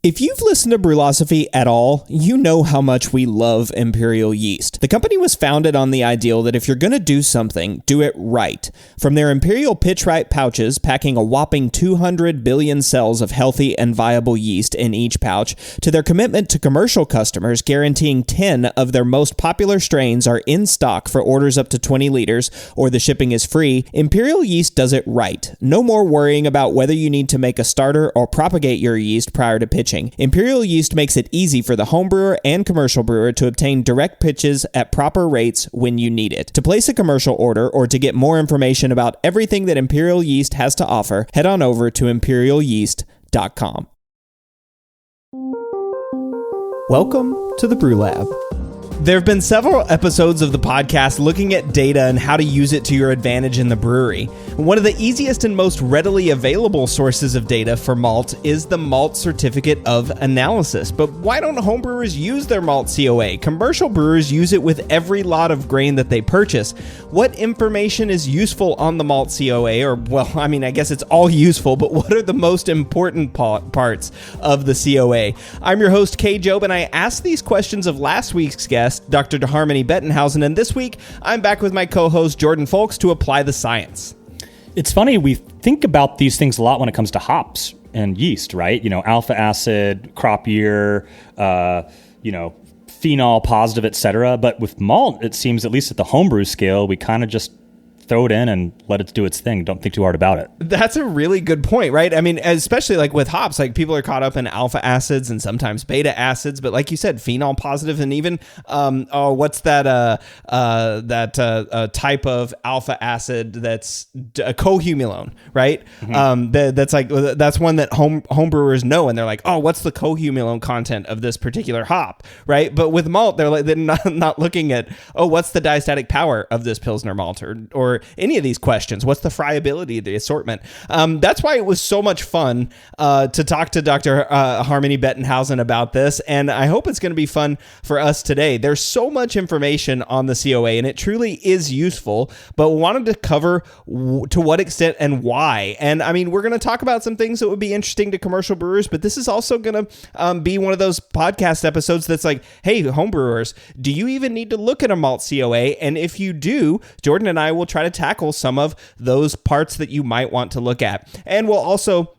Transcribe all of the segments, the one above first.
If you've listened to Brewlosophy at all, you know how much we love Imperial Yeast. The company was founded on the ideal that if you're going to do something, do it right. From their Imperial Pitch-Right pouches, packing a whopping 200 billion cells of healthy and viable yeast in each pouch, to their commitment to commercial customers, guaranteeing 10 of their most popular strains are in stock for orders up to 20 liters, or the shipping is free, Imperial Yeast does it right. No more worrying about whether you need to make a starter or propagate your yeast prior to pitching. Imperial Yeast makes it easy for the home brewer and commercial brewer to obtain direct pitches at proper rates when you need it. To place a commercial order or to get more information about everything that Imperial Yeast has to offer, head on over to imperialyeast.com. Welcome to the Brew Lab. There have been several episodes of the podcast looking at data and how to use it to your advantage in the brewery. One of the easiest and most readily available sources of data for malt is the Malt Certificate of Analysis. But why don't homebrewers use their malt COA? Commercial brewers use it with every lot of grain that they purchase. What information is useful on the Malt COA? Or, well, I mean, I guess it's all useful, but what are the most important parts of the COA? I'm your host, Cade Job, and I asked these questions of last week's guest, Dr. Harmony Bettenhausen, and this week I'm back with my co-host Jordan Folks to apply the science. It's funny, we think about these things a lot when it comes to hops and yeast, right? You know, alpha acid, crop year, phenol positive, etc. But with malt, it seems, at least at the homebrew scale, we kind of just throw it in and let it do its thing. Don't think too hard about it. That's a really good point, right? I mean, especially like with hops, like people are caught up in alpha acids and sometimes beta acids, but like you said, phenol positive, and even what's that type of alpha acid that's a cohumulone, right? Mm-hmm. That's one that home brewers know, and they're like, oh, what's the cohumulone content of this particular hop, right? But with malt, they're not looking at, oh, what's the diastatic power of this Pilsner malt, or any of these questions. What's the friability of the assortment? That's why it was so much fun to talk to Dr. Harmony Bettenhausen about this, and I hope it's going to be fun for us today. There's so much information on the COA, and it truly is useful, but we wanted to cover to what extent and why. And I mean, we're going to talk about some things that would be interesting to commercial brewers, but this is also going to be one of those podcast episodes that's like, hey, homebrewers, do you even need to look at a malt COA? And if you do, Jordan and I will try to tackle some of those parts that you might want to look at. And we'll also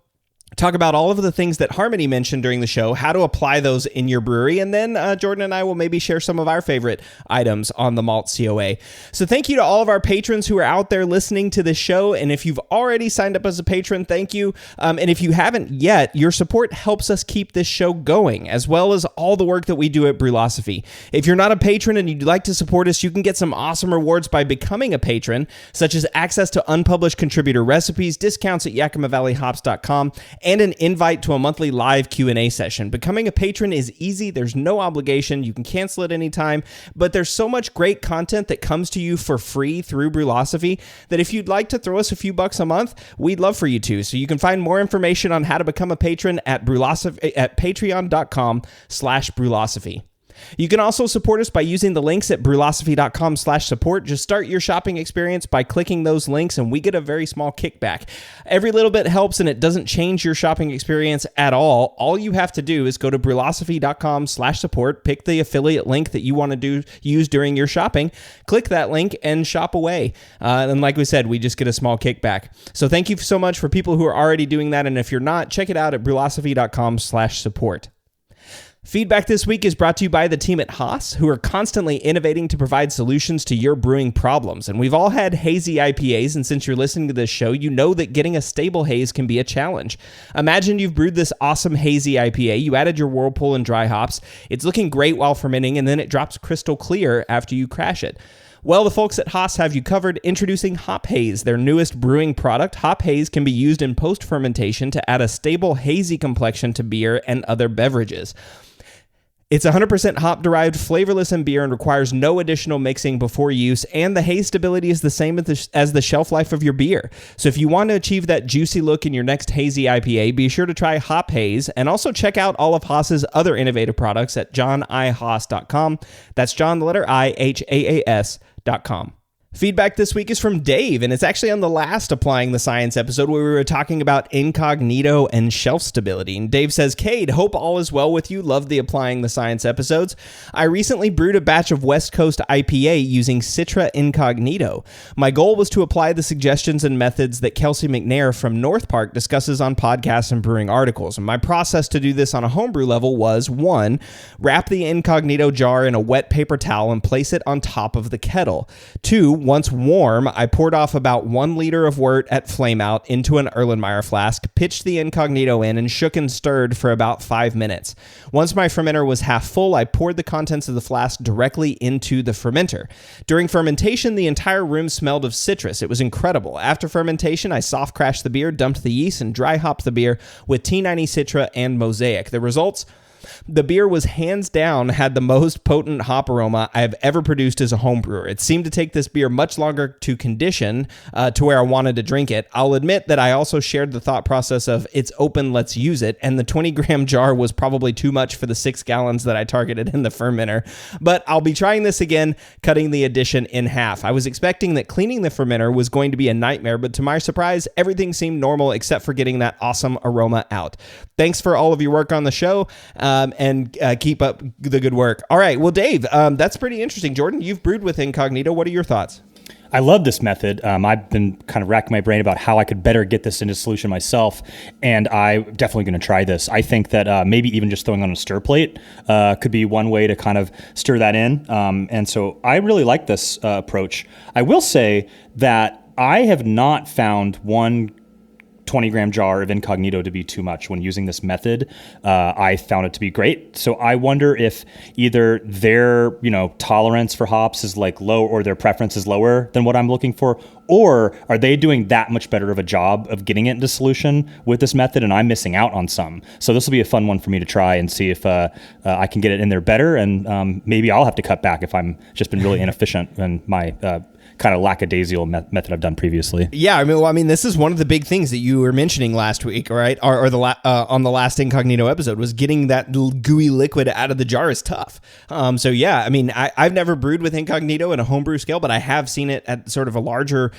talk about all of the things that Harmony mentioned during the show, how to apply those in your brewery, and then Jordan and I will maybe share some of our favorite items on the Malt COA. So thank you to all of our patrons who are out there listening to this show, and if you've already signed up as a patron, thank you. And if you haven't yet, your support helps us keep this show going, as well as all the work that we do at Brewlosophy. If you're not a patron and you'd like to support us, you can get some awesome rewards by becoming a patron, such as access to unpublished contributor recipes, discounts at YakimaValleyHops.com, and an invite to a monthly live Q&A session. Becoming a patron is easy. There's no obligation. You can cancel at any time, but there's so much great content that comes to you for free through Brewlosophy that if you'd like to throw us a few bucks a month, we'd love for you to. So you can find more information on how to become a patron at patreon.com/Brewlosophy. You can also support us by using the links at brewlosophy.com/support. Just start your shopping experience by clicking those links, and we get a very small kickback. Every little bit helps, and it doesn't change your shopping experience at all. All you have to do is go to brewlosophy.com/support, pick the affiliate link that you want to use during your shopping, click that link, and shop away. And like we said, we just get a small kickback. So thank you so much for people who are already doing that, and if you're not, check it out at brewlosophy.com/support. Feedback this week is brought to you by the team at Haas, who are constantly innovating to provide solutions to your brewing problems. And we've all had hazy IPAs, and since you're listening to this show, you know that getting a stable haze can be a challenge. Imagine you've brewed this awesome hazy IPA, you added your whirlpool and dry hops, it's looking great while fermenting, and then it drops crystal clear after you crash it. Well, the folks at Haas have you covered. Introducing Hop Haze, their newest brewing product. Hop Haze can be used in post-fermentation to add a stable, hazy complexion to beer and other beverages. It's 100% hop-derived, flavorless in beer, and requires no additional mixing before use, and the haze stability is the same as the shelf life of your beer. So if you want to achieve that juicy look in your next hazy IPA, be sure to try Hop Haze, and also check out all of Haas's other innovative products at johnihaas.com. That's John, the letter I, Haas.com. Feedback this week is from Dave, and it's actually on the last Applying the Science episode where we were talking about incognito and shelf stability. And Dave says, Cade, hope all is well with you. Love the Applying the Science episodes. I recently brewed a batch of West Coast IPA using Citra Incognito. My goal was to apply the suggestions and methods that Kelsey McNair from North Park discusses on podcasts and brewing articles. And my process to do this on a homebrew level was, 1, wrap the Incognito jar in a wet paper towel and place it on top of the kettle. 2, once warm, I poured off about 1 liter of wort at flame out into an Erlenmeyer flask, pitched the Incognito in, and shook and stirred for about 5 minutes. Once my fermenter was half full, I poured the contents of the flask directly into the fermenter. During fermentation, the entire room smelled of citrus. It was incredible. After fermentation, I soft crashed the beer, dumped the yeast, and dry hopped the beer with T90 Citra and Mosaic. The results? The beer was hands down had the most potent hop aroma I have ever produced as a home brewer. It seemed to take this beer much longer to condition to where I wanted to drink it. I'll admit that I also shared the thought process of it's open, let's use it, and the 20-gram jar was probably too much for the 6 gallons that I targeted in the fermenter. But I'll be trying this again, cutting the addition in half. I was expecting that cleaning the fermenter was going to be a nightmare, but to my surprise, everything seemed normal except for getting that awesome aroma out. Thanks for all of your work on the show. And keep up the good work. All right. Well, Dave, that's pretty interesting. Jordan, you've brewed with Incognito. What are your thoughts? I love this method. I've been kind of racking my brain about how I could better get this into solution myself, and I'm definitely going to try this. I think that maybe even just throwing on a stir plate could be one way to kind of stir that in. And so I really like this approach. I will say that I have not found one 20-gram jar of Incognito to be too much when using this method. I found it to be great. So I wonder if either their, tolerance for hops is like low or their preference is lower than what I'm looking for, or are they doing that much better of a job of getting it into solution with this method and I'm missing out on some. So this will be a fun one for me to try and see if I can get it in there better, and maybe I'll have to cut back if I'm just been really inefficient in my kind of lackadaisical method I've done previously. Yeah, I mean, this is one of the big things that you were mentioning last week, right? Or on the last Incognito episode, was getting that gooey liquid out of the jar is tough. So yeah, I mean, I've never brewed with Incognito in a homebrew scale, but I have seen it at sort of a larger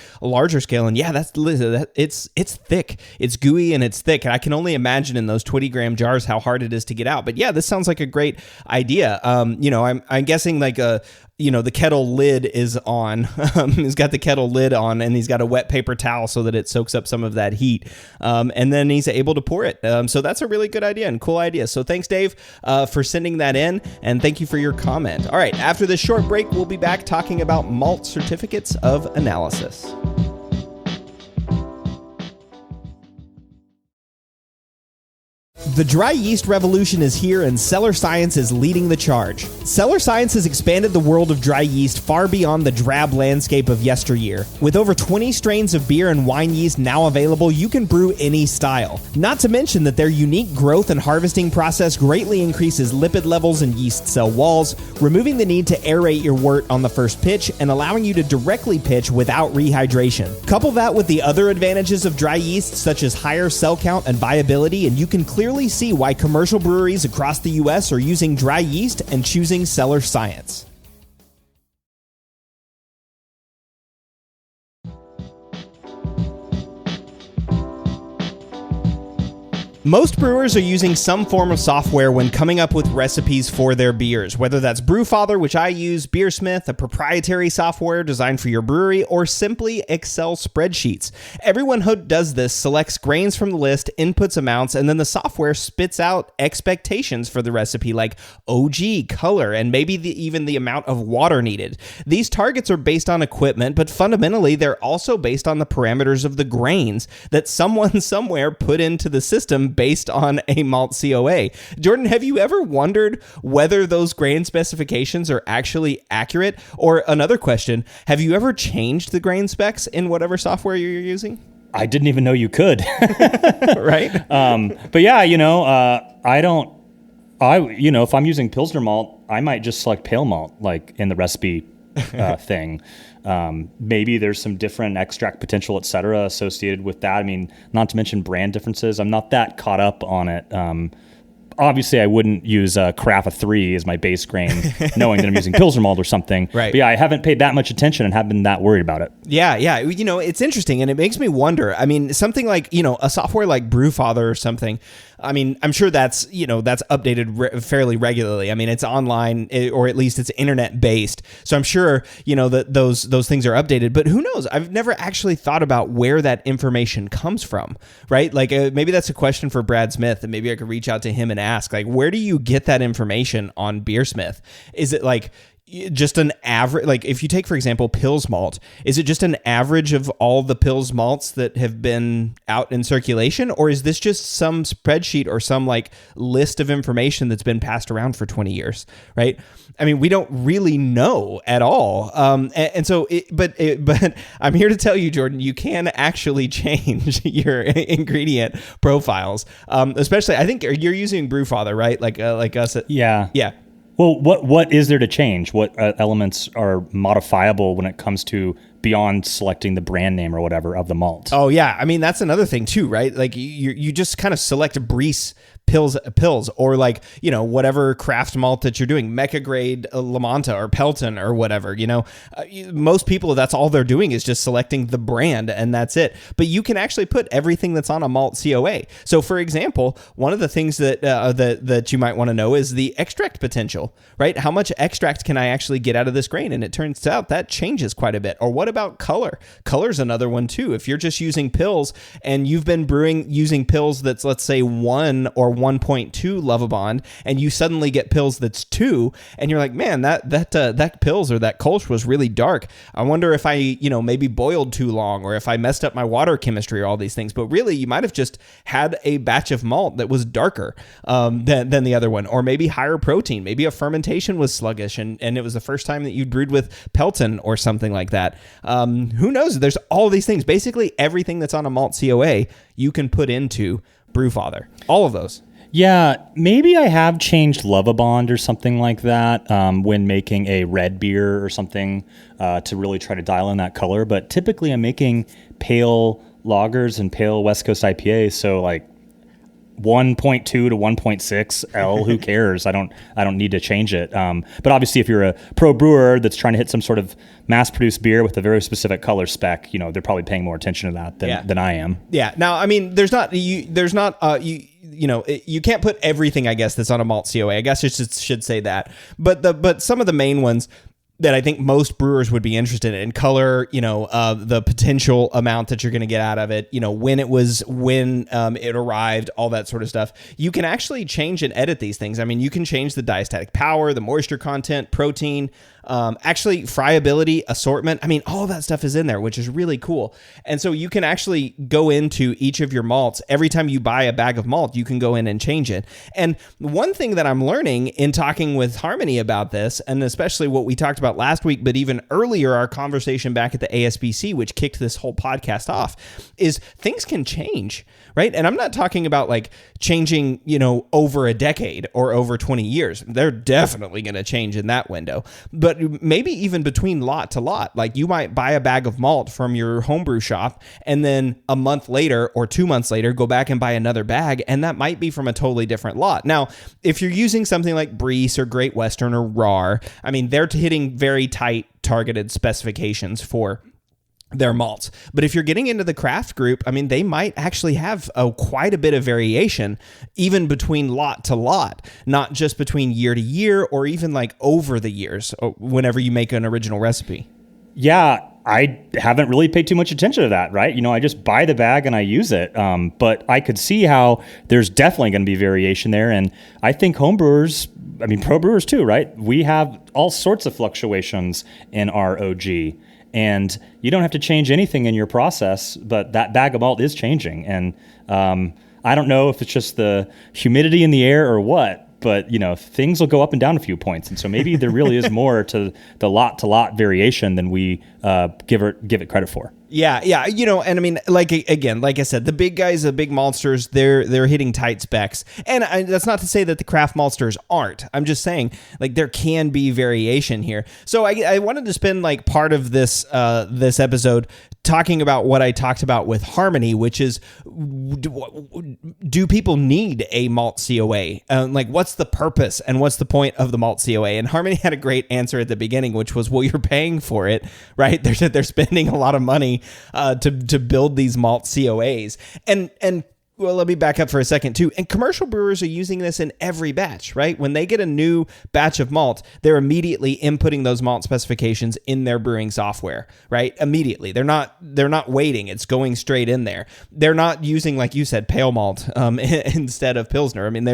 scale, and yeah, it's thick, it's gooey and it's thick, and I can only imagine in those 20-gram jars how hard it is to get out. But yeah, this sounds like a great idea. I'm guessing like the kettle lid is on. He's got the kettle lid on, and he's got a wet paper towel so that it soaks up some of that heat. And then he's able to pour it. So that's a really good idea and cool idea. So thanks, Dave, for sending that in, and thank you for your comment. All right, after this short break, we'll be back talking about malt certificates of analysis. The dry yeast revolution is here, and Cellar Science is leading the charge. Cellar Science has expanded the world of dry yeast far beyond the drab landscape of yesteryear. With over 20 strains of beer and wine yeast now available, you can brew any style. Not to mention that their unique growth and harvesting process greatly increases lipid levels in yeast cell walls, removing the need to aerate your wort on the first pitch and allowing you to directly pitch without rehydration. Couple that with the other advantages of dry yeast, such as higher cell count and viability, and you can clearly see why commercial breweries across the U.S. are using dry yeast and choosing Cellar Science. Most brewers are using some form of software when coming up with recipes for their beers, whether that's Brewfather, which I use, Beersmith, a proprietary software designed for your brewery, or simply Excel spreadsheets. Everyone who does this selects grains from the list, inputs amounts, and then the software spits out expectations for the recipe like OG, color, and maybe even the amount of water needed. These targets are based on equipment, but fundamentally they're also based on the parameters of the grains that someone somewhere put into the system based on a malt COA. Jordan, have you ever wondered whether those grain specifications are actually accurate? Or another question, have you ever changed the grain specs in whatever software you're using? I didn't even know you could. Right? But yeah, if I'm using Pilsner malt, I might just select pale malt, like in the recipe thing. Maybe there's some different extract potential, et cetera, associated with that. I mean, not to mention brand differences. I'm not that caught up on it. obviously I wouldn't use Carafa 3 as my base grain, knowing that I'm using Pilsner malt or something. Right. But yeah, I haven't paid that much attention and haven't been that worried about it. Yeah. It's interesting, and it makes me wonder. I mean, something like, a software like Brewfather or something, I mean, I'm sure that's updated fairly regularly. I mean, it's online, or at least it's internet based. So I'm sure, that those things are updated, but who knows? I've never actually thought about where that information comes from, right? Like maybe that's a question for Brad Smith, and maybe I could reach out to him and ask, like, where do you get that information on Beersmith? Is it like just an average, like if you take, for example, Pils malt, is it just an average of all the Pils malts that have been out in circulation? Or is this just some spreadsheet or some like list of information that's been passed around for 20 years, right? I mean, we don't really know at all. But I'm here to tell you, Jordan, you can actually change your ingredient profiles. Especially, I think you're using Brewfather, right? Like us. Yeah. Yeah. Well, what is there to change? What elements are modifiable when it comes to beyond selecting the brand name or whatever of the malt? Oh yeah, I mean that's another thing too, right? Like you just kind of select a Briess Pils, or like whatever craft malt that you're doing, Mecca grade La Manta or Pelton or whatever. Most people, that's all they're doing is just selecting the brand and that's it. But you can actually put everything that's on a malt COA. So for example, one of the things that you might want to know is the extract potential, right? How much extract can I actually get out of this grain? And it turns out that changes quite a bit. Or what about color? Color's another one too. If you're just using Pils and you've been brewing using Pils that's, let's say, 1 or 1.2 Lovibond, and you suddenly get Pils that's 2, and you're like, man, that Pils or that Kolsch was really dark. I wonder if I maybe boiled too long, or if I messed up my water chemistry, or all these things. But really, you might have just had a batch of malt that was darker than the other one, or maybe higher protein. Maybe a fermentation was sluggish, and it was the first time that you brewed with Pelton or something like that. Who knows? There's all these things. Basically, everything that's on a malt COA, you can put into Brewfather. All of those. Yeah, maybe I have changed Lovibond or something like that when making a red beer or something to really try to dial in that color. But typically I'm making pale lagers and pale West Coast IPAs, so like 1.2 to 1.6 L, who cares? I don't need to change it. But obviously if you're a pro brewer that's trying to hit some sort of mass produced beer with a very specific color spec, they're probably paying more attention to that than I am. Yeah. Now, I mean, you can't put everything, I guess, that's on a malt COA. I guess I should say that. But some of the main ones that I think most brewers would be interested in: color, the potential amount that you're going to get out of it, when it arrived, all that sort of stuff. You can actually change and edit these things. I mean, you can change the diastatic power, the moisture content, protein, actually friability, assortment. I mean, all that stuff is in there, which is really cool. And so you can actually go into each of your malts. Every time you buy a bag of malt, you can go in and change it. And one thing that I'm learning in talking with Harmony about this, and especially what we talked about last week, but even earlier, our conversation back at the ASBC, which kicked this whole podcast off, is things can change, right? And I'm not talking about like changing, over a decade or over 20 years. They're definitely going to change in that window. But maybe even between lot to lot, like you might buy a bag of malt from your homebrew shop, and then a month later or 2 months later, go back and buy another bag, and that might be from a totally different lot. Now, if you're using something like Briess or Great Western or RAR, I mean, they're hitting very tight targeted specifications for their malts. But if you're getting into the craft group, I mean, they might actually have quite a bit of variation, even between lot to lot, not just between year to year, or even like over the years, whenever you make an original recipe. Yeah, I haven't really paid too much attention to that, right? I just buy the bag and I use it. But I could see how there's definitely going to be variation there. And I think homebrewers, I mean, pro brewers too, right? We have all sorts of fluctuations in our OG. And you don't have to change anything in your process, but that bag of malt is changing. And I don't know if it's just the humidity in the air or what, but things will go up and down a few points. And so maybe there really is more to the lot to lot variation than we give it credit for. Yeah, and I mean, like I said, the big guys, the big maltsters, they're hitting tight specs, and that's not to say that the craft maltsters aren't. I'm just saying, like, there can be variation here. So I wanted to spend like part of this episode talking about what I talked about with Harmony, which is, do people need a malt COA? Like, what's the purpose and what's the point of the malt COA? And Harmony had a great answer at the beginning, which was, well, you're paying for it, right? They're spending a lot of money to build these malt COAs. And well, let me back up for a second too. And commercial brewers are using this in every batch, right? When they get a new batch of malt, they're immediately inputting those malt specifications in their brewing software, right? Immediately. They're not waiting. It's going straight in there. They're not using, like you said, pale malt instead of Pilsner. I mean,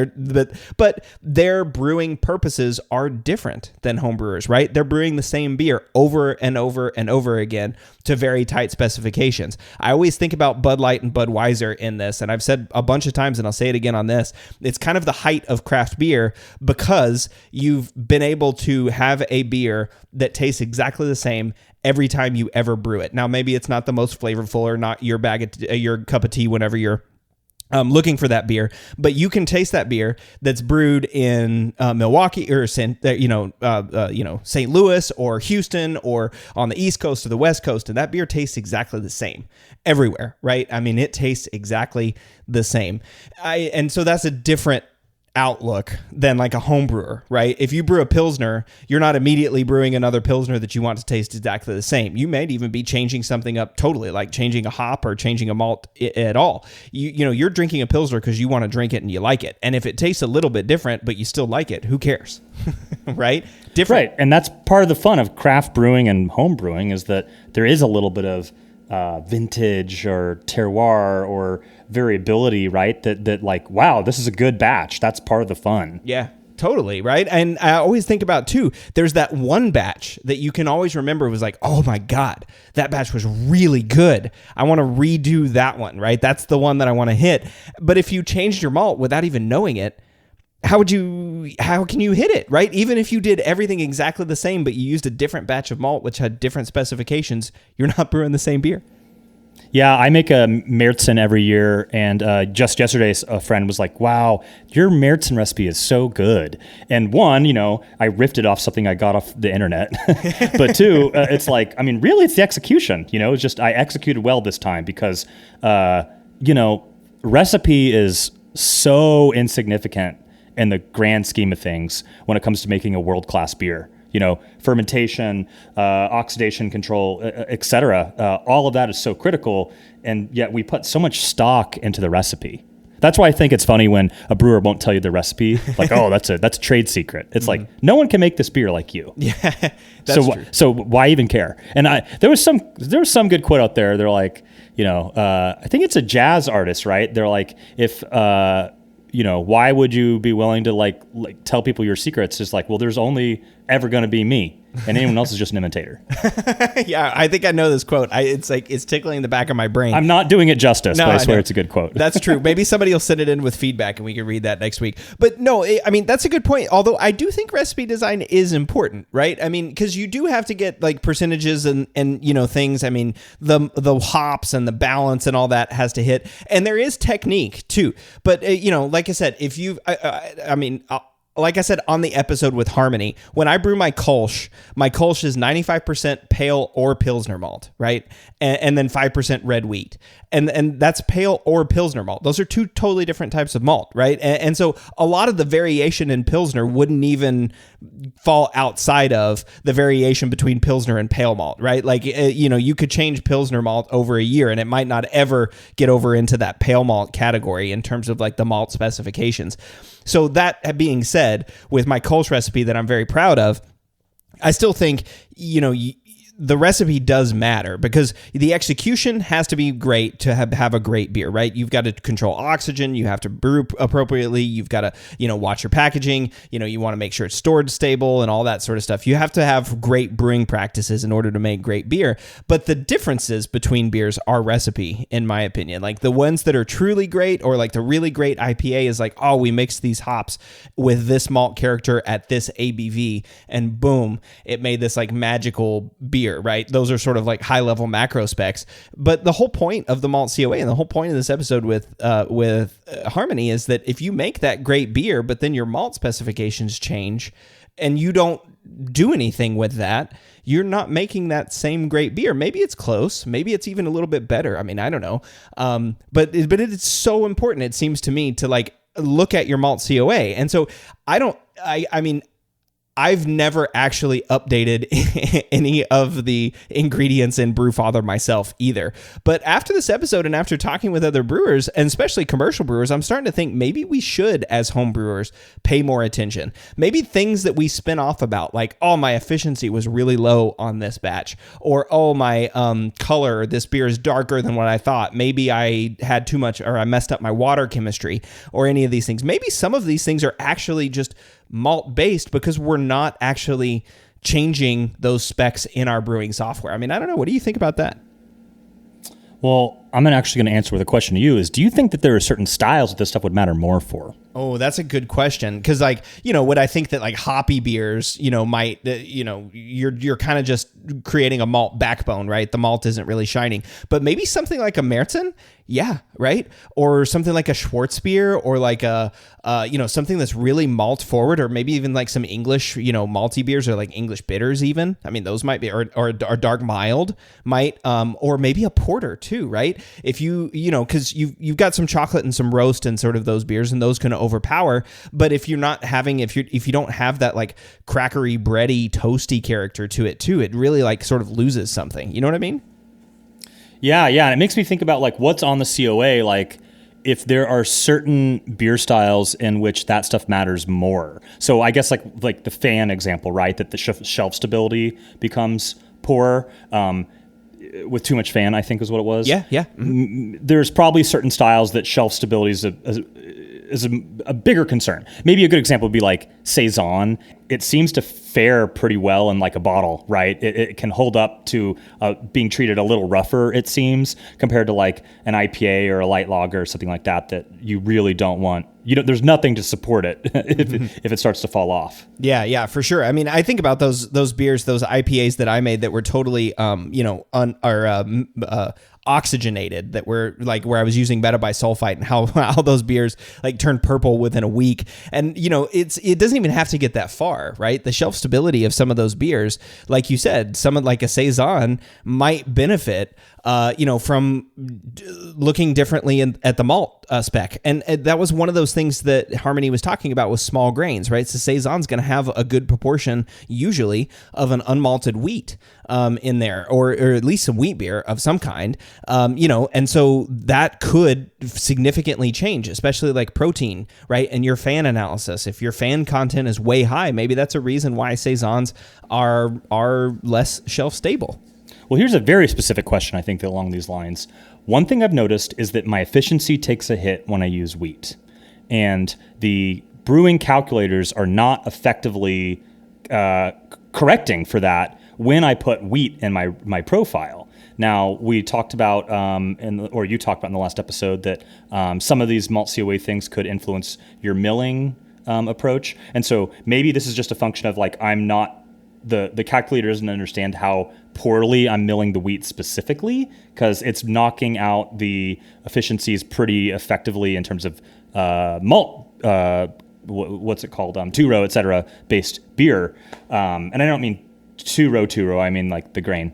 but their brewing purposes are different than home brewers, right? They're brewing the same beer over and over and over again to very tight specifications. I always think about Bud Light and Budweiser in this, and I've said a bunch of times, and I'll say it again on this, it's kind of the height of craft beer because you've been able to have a beer that tastes exactly the same every time you ever brew it. Now, maybe it's not the most flavorful or not your your cup of tea whenever you're looking for that beer, but you can taste that beer that's brewed in Milwaukee or St. Louis or Houston or on the East Coast or the West Coast, and that beer tastes exactly the same everywhere, right? I mean, it tastes exactly the same. And so that's a different outlook than like a home brewer, right? If you brew a Pilsner, you're not immediately brewing another Pilsner that you want to taste exactly the same. You may even be changing something up totally, like changing a hop or changing a malt at all. You're drinking a Pilsner because you want to drink it and you like it. And if it tastes a little bit different, but you still like it, who cares? Right? Different. Right. And that's part of the fun of craft brewing and home brewing is that there is a little bit of vintage or terroir or variability, right? That like, wow, this is a good batch. That's part of the fun. Yeah, totally. Right. And I always think about too, there's that one batch that you can always remember was like, oh my God, that batch was really good. I want to redo that one, right? That's the one that I want to hit. But if you changed your malt without even knowing it, how can you hit it, right? Even if you did everything exactly the same, but you used a different batch of malt, which had different specifications, you're not brewing the same beer. Yeah, I make a Märzen every year, and just yesterday a friend was like, wow, your Märzen recipe is so good. And one, I riffed it off something I got off the internet. But two, it's like, I mean, really, it's the execution. It's just I executed well this time because, recipe is so insignificant in the grand scheme of things when it comes to making a world-class beer. Fermentation, oxidation control, et cetera. All of that is so critical, and yet we put so much stock into the recipe. That's why I think it's funny when a brewer won't tell you the recipe. Like, oh, that's a trade secret. It's like, no one can make this beer like you. Yeah, that's true. So why even care? And there was some good quote out there. They're like, I think it's a jazz artist, right? They're like, if why would you be willing to like tell people your secrets? It's like, well, there's only ever going to be me, and anyone else is just an imitator. Yeah, I think I know this quote. It's tickling the back of my brain. I'm not doing it justice, but I swear it's a good quote. That's true. Maybe somebody will send it in with feedback, and we can read that next week. But no, I mean, that's a good point. Although I do think recipe design is important, right? I mean, because you do have to get like percentages and things. I mean, the hops and the balance and all that has to hit, and there is technique too. But like I said, if you, like I said on the episode with Harmony, when I brew my Kolsch is 95% pale or Pilsner malt, right? And then 5% red wheat. And that's pale or Pilsner malt. Those are two totally different types of malt, right? And so a lot of the variation in Pilsner wouldn't even fall outside of the variation between Pilsner and pale malt, right? Like, you could change Pilsner malt over a year and it might not ever get over into that pale malt category in terms of like the malt specifications. So that being said, with my Kolsch recipe that I'm very proud of, I still think, the recipe does matter because the execution has to be great to have a great beer, right? You've got to control oxygen. You have to brew appropriately. You've got to, watch your packaging. You want to make sure it's stored stable and all that sort of stuff. You have to have great brewing practices in order to make great beer. But the differences between beers are recipe, in my opinion. Like the ones that are truly great or like the really great IPA is like, oh, we mixed these hops with this malt character at this ABV and boom, it made this like magical beer. Right? Those are sort of like high level macro specs. But the whole point of the Malt COA and the whole point of this episode with Harmony is that if you make that great beer, but then your malt specifications change and you don't do anything with that, you're not making that same great beer. Maybe it's close. Maybe it's even a little bit better. I mean, I don't know. But it's so important, it seems to me, to like look at your malt COA. And so I mean, I've never actually updated any of the ingredients in Brewfather myself either. But after this episode and after talking with other brewers, and especially commercial brewers, I'm starting to think maybe we should, as home brewers, pay more attention. Maybe things that we spin off about, like, oh, my efficiency was really low on this batch, or oh, my color, this beer is darker than what I thought. Maybe I had too much, or I messed up my water chemistry, or any of these things. Maybe some of these things are actually just malt based because we're not actually changing those specs in our brewing software. I mean, I don't know. What do you think about that? Well, I'm actually going to answer with a question to you is, do you think that there are certain styles that this stuff would matter more for? Oh, that's a good question. Because, like, would I think that like hoppy beers, might, you're kind of just creating a malt backbone, right? The malt isn't really shining. But maybe something like a Märzen, yeah, right? Or something like a Schwarzbier, or like a, something that's really malt forward, or maybe even like some English, malty beers, or like English bitters even. I mean, those might be, or dark mild might, or maybe a porter too, right? If because you've got some chocolate and some roast and sort of those beers, and those can overpower. But if you're not having, if you don't have that like crackery, bready, toasty character to it too, it really like sort of loses something. You know what I mean? Yeah. And it makes me think about like what's on the COA, like if there are certain beer styles in which that stuff matters more. So I guess like the fan example, right? That the shelf stability becomes poorer. With too much fan, I think is what it was. Yeah. Mm-hmm. There's probably certain styles that shelf stability is a bigger concern. Maybe a good example would be like Saison. It seems to fare pretty well in like a bottle, right? It can hold up to being treated a little rougher, it seems, compared to like an IPA or a light lager or something like that you really don't want. There's nothing to support it if it starts to fall off. Yeah, for sure. I mean, I think about those beers, those IPAs that I made that were totally, oxygenated, that were like where I was using metabisulfite, and how those beers like turned purple within a week. And it doesn't even have to get that far, right? The shelf stability of some of those beers, like you said, someone like a Saison might benefit from looking differently at the malt spec. And that was one of those things that Harmony was talking about with small grains, right? So Saison's going to have a good proportion, usually, of an unmalted wheat in there, or at least some wheat beer of some kind, and so that could significantly change, especially like protein, right? And your fan analysis, if your fan content is way high, maybe that's a reason why Saisons are less shelf stable. Well, here's a very specific question, I think, along these lines. One thing I've noticed is that my efficiency takes a hit when I use wheat. And the brewing calculators are not effectively correcting for that when I put wheat in my profile. Now, we talked about, or you talked about in the last episode, that some of these malt COA things could influence your milling approach. And so maybe this is just a function of like I'm not, the calculator doesn't understand how poorly I'm milling the wheat specifically, because it's knocking out the efficiencies pretty effectively in terms of malt, what's it called, two-row, et cetera, based beer. And I don't mean two-row, I mean like the grain,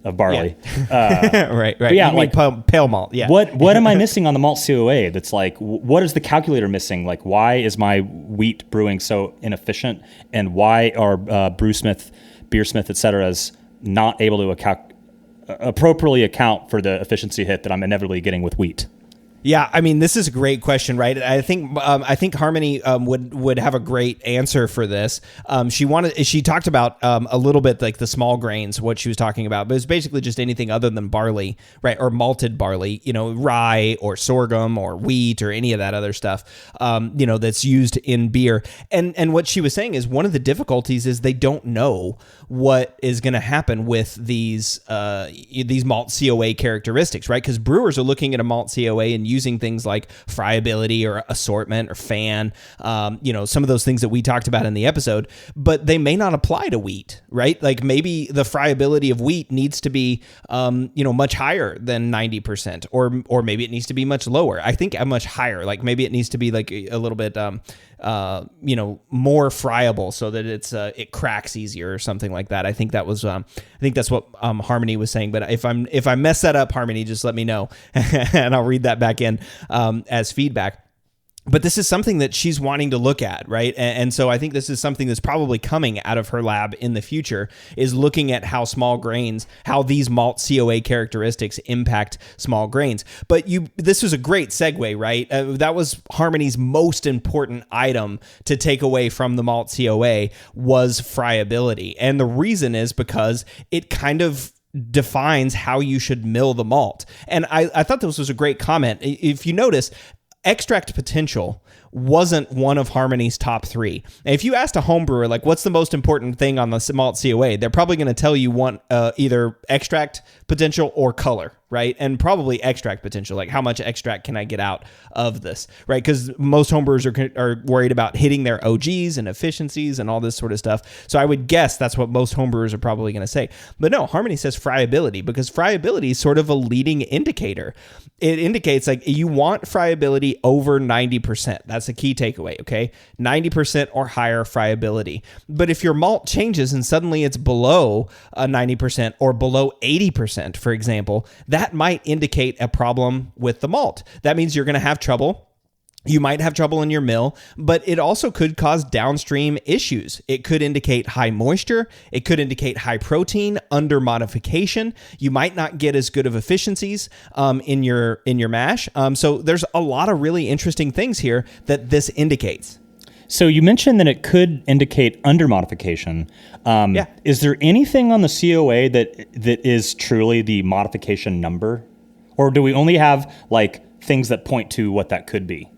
of barley. Yeah. Right. Yeah, you like mean pale malt. Yeah. What am I missing on the malt COA? That's like, what is the calculator missing? Like, why is my wheat brewing so inefficient, and why are Brewsmith, Beersmith, et cetera's not able to appropriately account for the efficiency hit that I'm inevitably getting with wheat? Yeah, I mean, this is a great question, right? I think Harmony would have a great answer for this. She talked about a little bit like the small grains, what she was talking about, but it's basically just anything other than barley, right? Or malted barley, rye or sorghum or wheat or any of that other stuff, that's used in beer. And what she was saying is one of the difficulties is they don't know what is going to happen with these malt COA characteristics, right? Because brewers are looking at a malt COA and using things like friability or assortment or fan, some of those things that we talked about in the episode, but they may not apply to wheat, right? Like maybe the friability of wheat needs to be, much higher than 90%, or maybe it needs to be much lower. I think much higher. Like maybe it needs to be like a little bit more friable so that it cracks easier or something like that. I think that's what Harmony was saying. But if I mess that up, Harmony, just let me know and I'll read that back in as feedback. But this is something that she's wanting to look at, right? And so I think this is something that's probably coming out of her lab in the future, is looking at how small grains, how these malt COA characteristics impact small grains. But this was a great segue, right? That was Harmony's most important item to take away from the malt COA was friability. And the reason is because it kind of defines how you should mill the malt. And I thought this was a great comment. If you notice, extract potential wasn't one of Harmony's top 3. And if you asked a home brewer, like, what's the most important thing on the malt COA, they're probably going to tell you either extract potential or color, right? And probably extract potential, like how much extract can I get out of this, right? Because most homebrewers are worried about hitting their OGs and efficiencies and all this sort of stuff. So I would guess that's what most homebrewers are probably going to say. But no, Harmony says friability, because friability is sort of a leading indicator. It indicates like you want friability over 90%. That's a key takeaway, okay? 90% or higher friability. But if your malt changes and suddenly it's below 90% or below 80%, for example, that might indicate a problem with the malt. That means you're going to have trouble. You might have trouble in your mill, but it also could cause downstream issues. It could indicate high moisture. It could indicate high protein under modification. You might not get as good of efficiencies in your mash. So there's a lot of really interesting things here that this indicates. So you mentioned that it could indicate under modification. Yeah. Is there anything on the COA that is truly the modification number? Or do we only have like things that point to what that could be?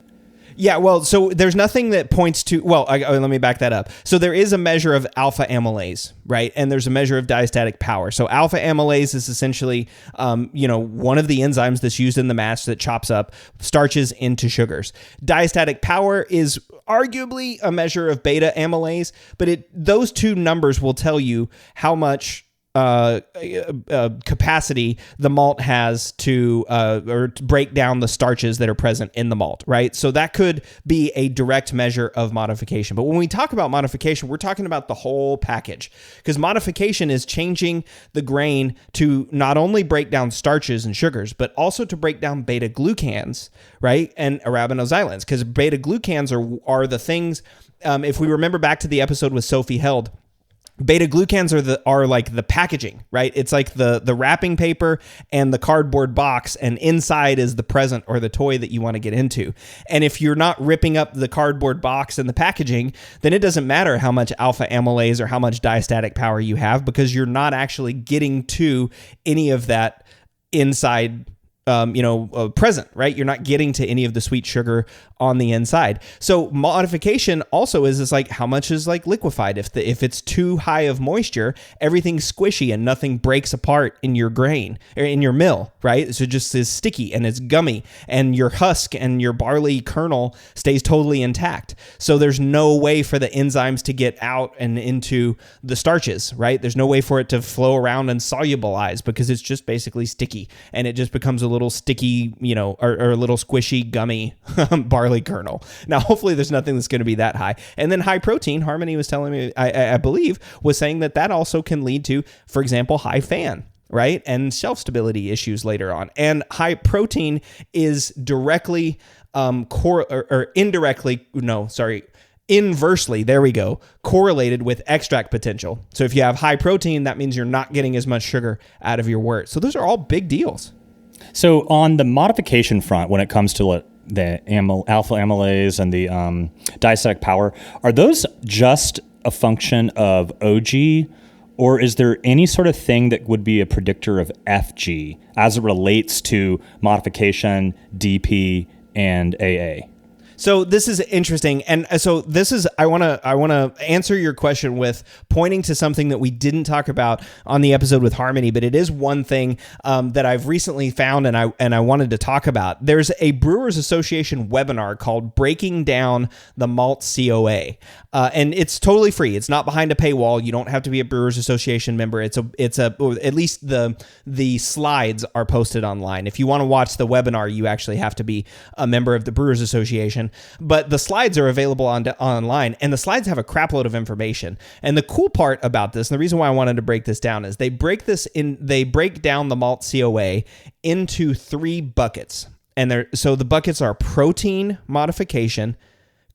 Yeah, well, so there's nothing that points to, let me back that up. So there is a measure of alpha amylase, right? And there's a measure of diastatic power. So alpha amylase is essentially, one of the enzymes that's used in the mash that chops up starches into sugars. Diastatic power is arguably a measure of beta amylase, but those two numbers will tell you how much capacity the malt has to break down the starches that are present in the malt, right? So that could be a direct measure of modification. But when we talk about modification, we're talking about the whole package, because modification is changing the grain to not only break down starches and sugars, but also to break down beta glucans, right? And arabinoxylans, because beta glucans are the things, if we remember back to the episode with Sophie Held, beta glucans are like the packaging, right? It's like the wrapping paper and the cardboard box, and inside is the present or the toy that you want to get into. And if you're not ripping up the cardboard box and the packaging, then it doesn't matter how much alpha amylase or how much diastatic power you have, because you're not actually getting to any of that inside present, right? You're not getting to any of the sweet sugar on the inside. So modification also is like how much is like liquefied. If it's too high of moisture, everything's squishy and nothing breaks apart in your grain or in your mill, right? So it just is sticky and it's gummy, and your husk and your barley kernel stays totally intact. So there's no way for the enzymes to get out and into the starches, right? There's no way for it to flow around and solubilize, because it's just basically sticky, and it just becomes a little sticky, or a little squishy, gummy barley kernel. Now, hopefully there's nothing that's going to be that high. And then high protein, Harmony was telling me, I believe, was saying that also can lead to, for example, high FAN, right? And shelf stability issues later on. And high protein is directly inversely, there we go, correlated with extract potential. So if you have high protein, that means you're not getting as much sugar out of your wort. So those are all big deals. So on the modification front, when it comes to the alpha amylase and the diastatic power, are those just a function of OG, or is there any sort of thing that would be a predictor of FG as it relates to modification, DP, and AA? So this is interesting, and so this is I want to answer your question with pointing to something that we didn't talk about on the episode with Harmony, but it is one thing that I've recently found and I wanted to talk about. There's a Brewers Association webinar called "Breaking Down the Malt COA," and it's totally free. It's not behind a paywall. You don't have to be a Brewers Association member. It's or at least the slides are posted online. If you want to watch the webinar, you actually have to be a member of the Brewers Association. but the slides are available online, and the slides have a crap load of information. And the cool part about this, and the reason why I wanted to break this down, is they break down the malt COA into 3 buckets. And so the buckets are protein modification,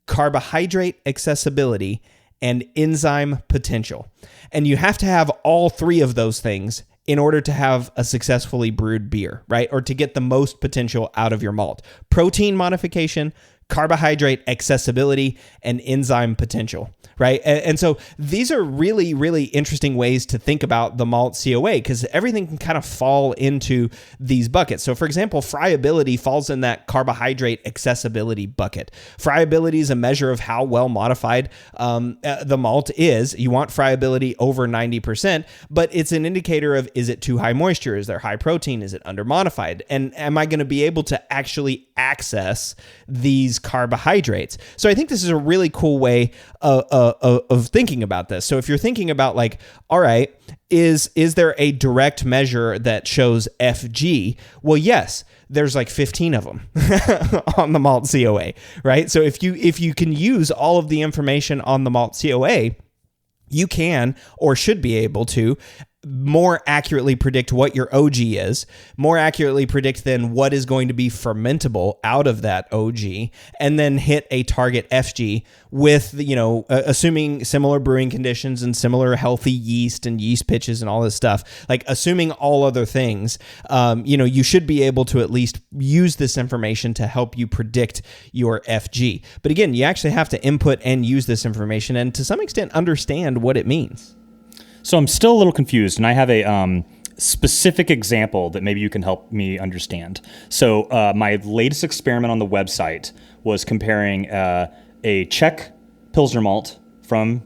carbohydrate accessibility, and enzyme potential. And you have to have all 3 of those things in order to have a successfully brewed beer, right? Or to get the most potential out of your malt. Protein modification, carbohydrate accessibility, and enzyme potential, right? And so these are really, really interesting ways to think about the malt COA, because everything can kind of fall into these buckets. So for example, friability falls in that carbohydrate accessibility bucket. Friability is a measure of how well modified the malt is. You want friability over 90%, but it's an indicator of, is it too high moisture? Is there high protein? Is it under modified? And am I going to be able to actually access these carbohydrates? So I think this is a really cool way of thinking about this. So if you're thinking about like, all right, is there a direct measure that shows FG? Well, yes, there's like 15 of them on the malt COA, right? So if you can use all of the information on the malt COA, you can or should be able to more accurately predict what your OG is, more accurately predict then what is going to be fermentable out of that OG, and then hit a target FG with, assuming similar brewing conditions and similar healthy yeast and yeast pitches and all this stuff, like assuming all other things, you should be able to at least use this information to help you predict your FG. But again, you actually have to input and use this information and to some extent understand what it means. So I'm still a little confused, and I have a specific example that maybe you can help me understand. So my latest experiment on the website was comparing a Czech Pilsner malt from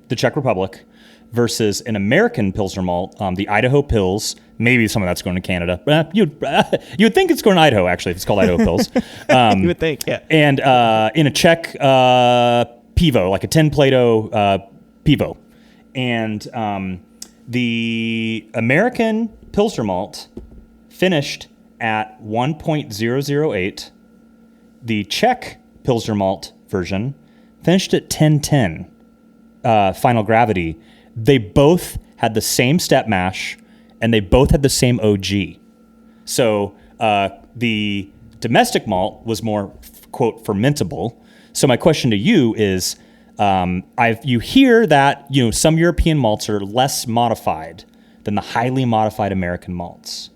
the Czech Republic versus an American Pilsner malt, the Idaho Pils. Maybe some of that's going to Canada. You'd think it's going to Idaho, actually, if it's called Idaho Pils. You would think, yeah. And in a Czech pivo, like a 10 Plato pivo. And the American Pilsner malt finished at 1.008. The Czech Pilsner malt version finished at 1010 final gravity. They both had the same step mash, and they both had the same OG. So the domestic malt was more, quote, fermentable. So my question to you is, you hear that some European malts are less modified than the highly modified American malts.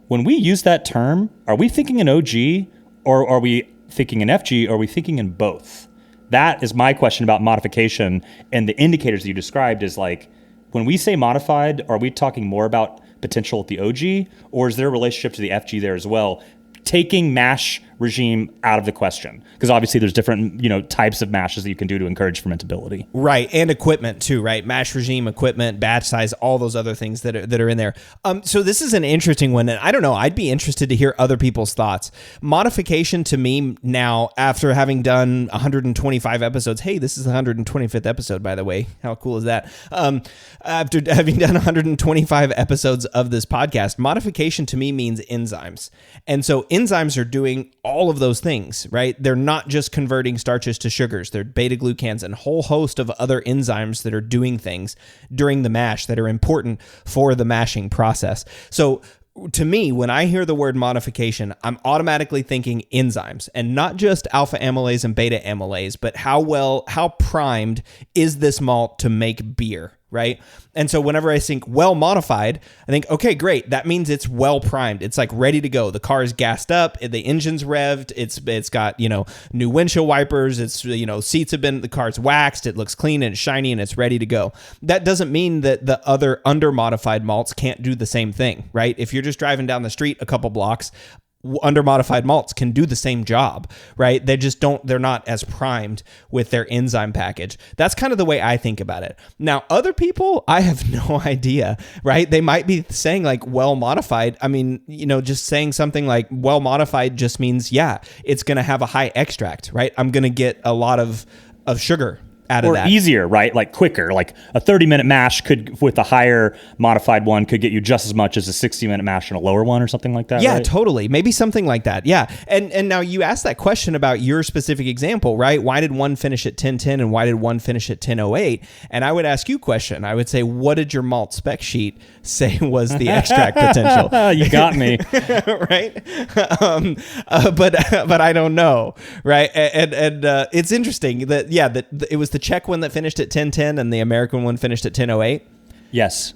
When we use that term, are we thinking in OG, or are we thinking in FG, or are we thinking in both? That is my question about modification, and the indicators that you described is like, when we say modified, are we talking more about potential at the OG, or is there a relationship to the FG there as well? Taking mash regime out of the question, because obviously there's different types of mashes that you can do to encourage fermentability. Right, and equipment too, right? Mash regime, equipment, batch size, all those other things that are in there. So this is an interesting one, and I don't know. I'd be interested to hear other people's thoughts. Modification to me now, after having done 125 episodes. Hey, this is the 125th episode, by the way. How cool is that? After having done 125 episodes of this podcast, modification to me means enzymes, and so enzymes are doing all of those things, right? They're not just converting starches to sugars. They're beta-glucans and a whole host of other enzymes that are doing things during the mash that are important for the mashing process. So to me, when I hear the word modification, I'm automatically thinking enzymes, and not just alpha amylase and beta amylase, but how primed is this malt to make beer, right? And so whenever I think well modified, I think, okay, great. That means it's well primed. It's like ready to go. The car is gassed up. The engine's revved. It's got, new windshield wipers. It's, seats have been, the car's waxed. It looks clean and shiny and it's ready to go. That doesn't mean that the other under modified malts can't do the same thing, right? If you're just driving down the street a couple blocks, under modified malts can do the same job, right? They're not as primed with their enzyme package. That's kind of the way I think about it. Now, other people, I have no idea, right? They might be saying like well modified. I mean, just saying something like well modified just means, yeah, it's going to have a high extract, right? I'm going to get a lot of sugar out of that. Easier, right? Like quicker. Like a 30-minute mash could, with a higher modified one, could get you just as much as a 60-minute mash in a lower one or something like that. Yeah, right? Totally. Maybe something like that. Yeah. And now you asked that question about your specific example, right? Why did one finish at 1010 and why did one finish at 1008? And I would ask you a question. I would say, what did your malt spec sheet say was the extract potential? You got me. Right? But I don't know, right? And it's interesting that it was the Czech one that finished at 1010 and the American one finished at 1008. Yes.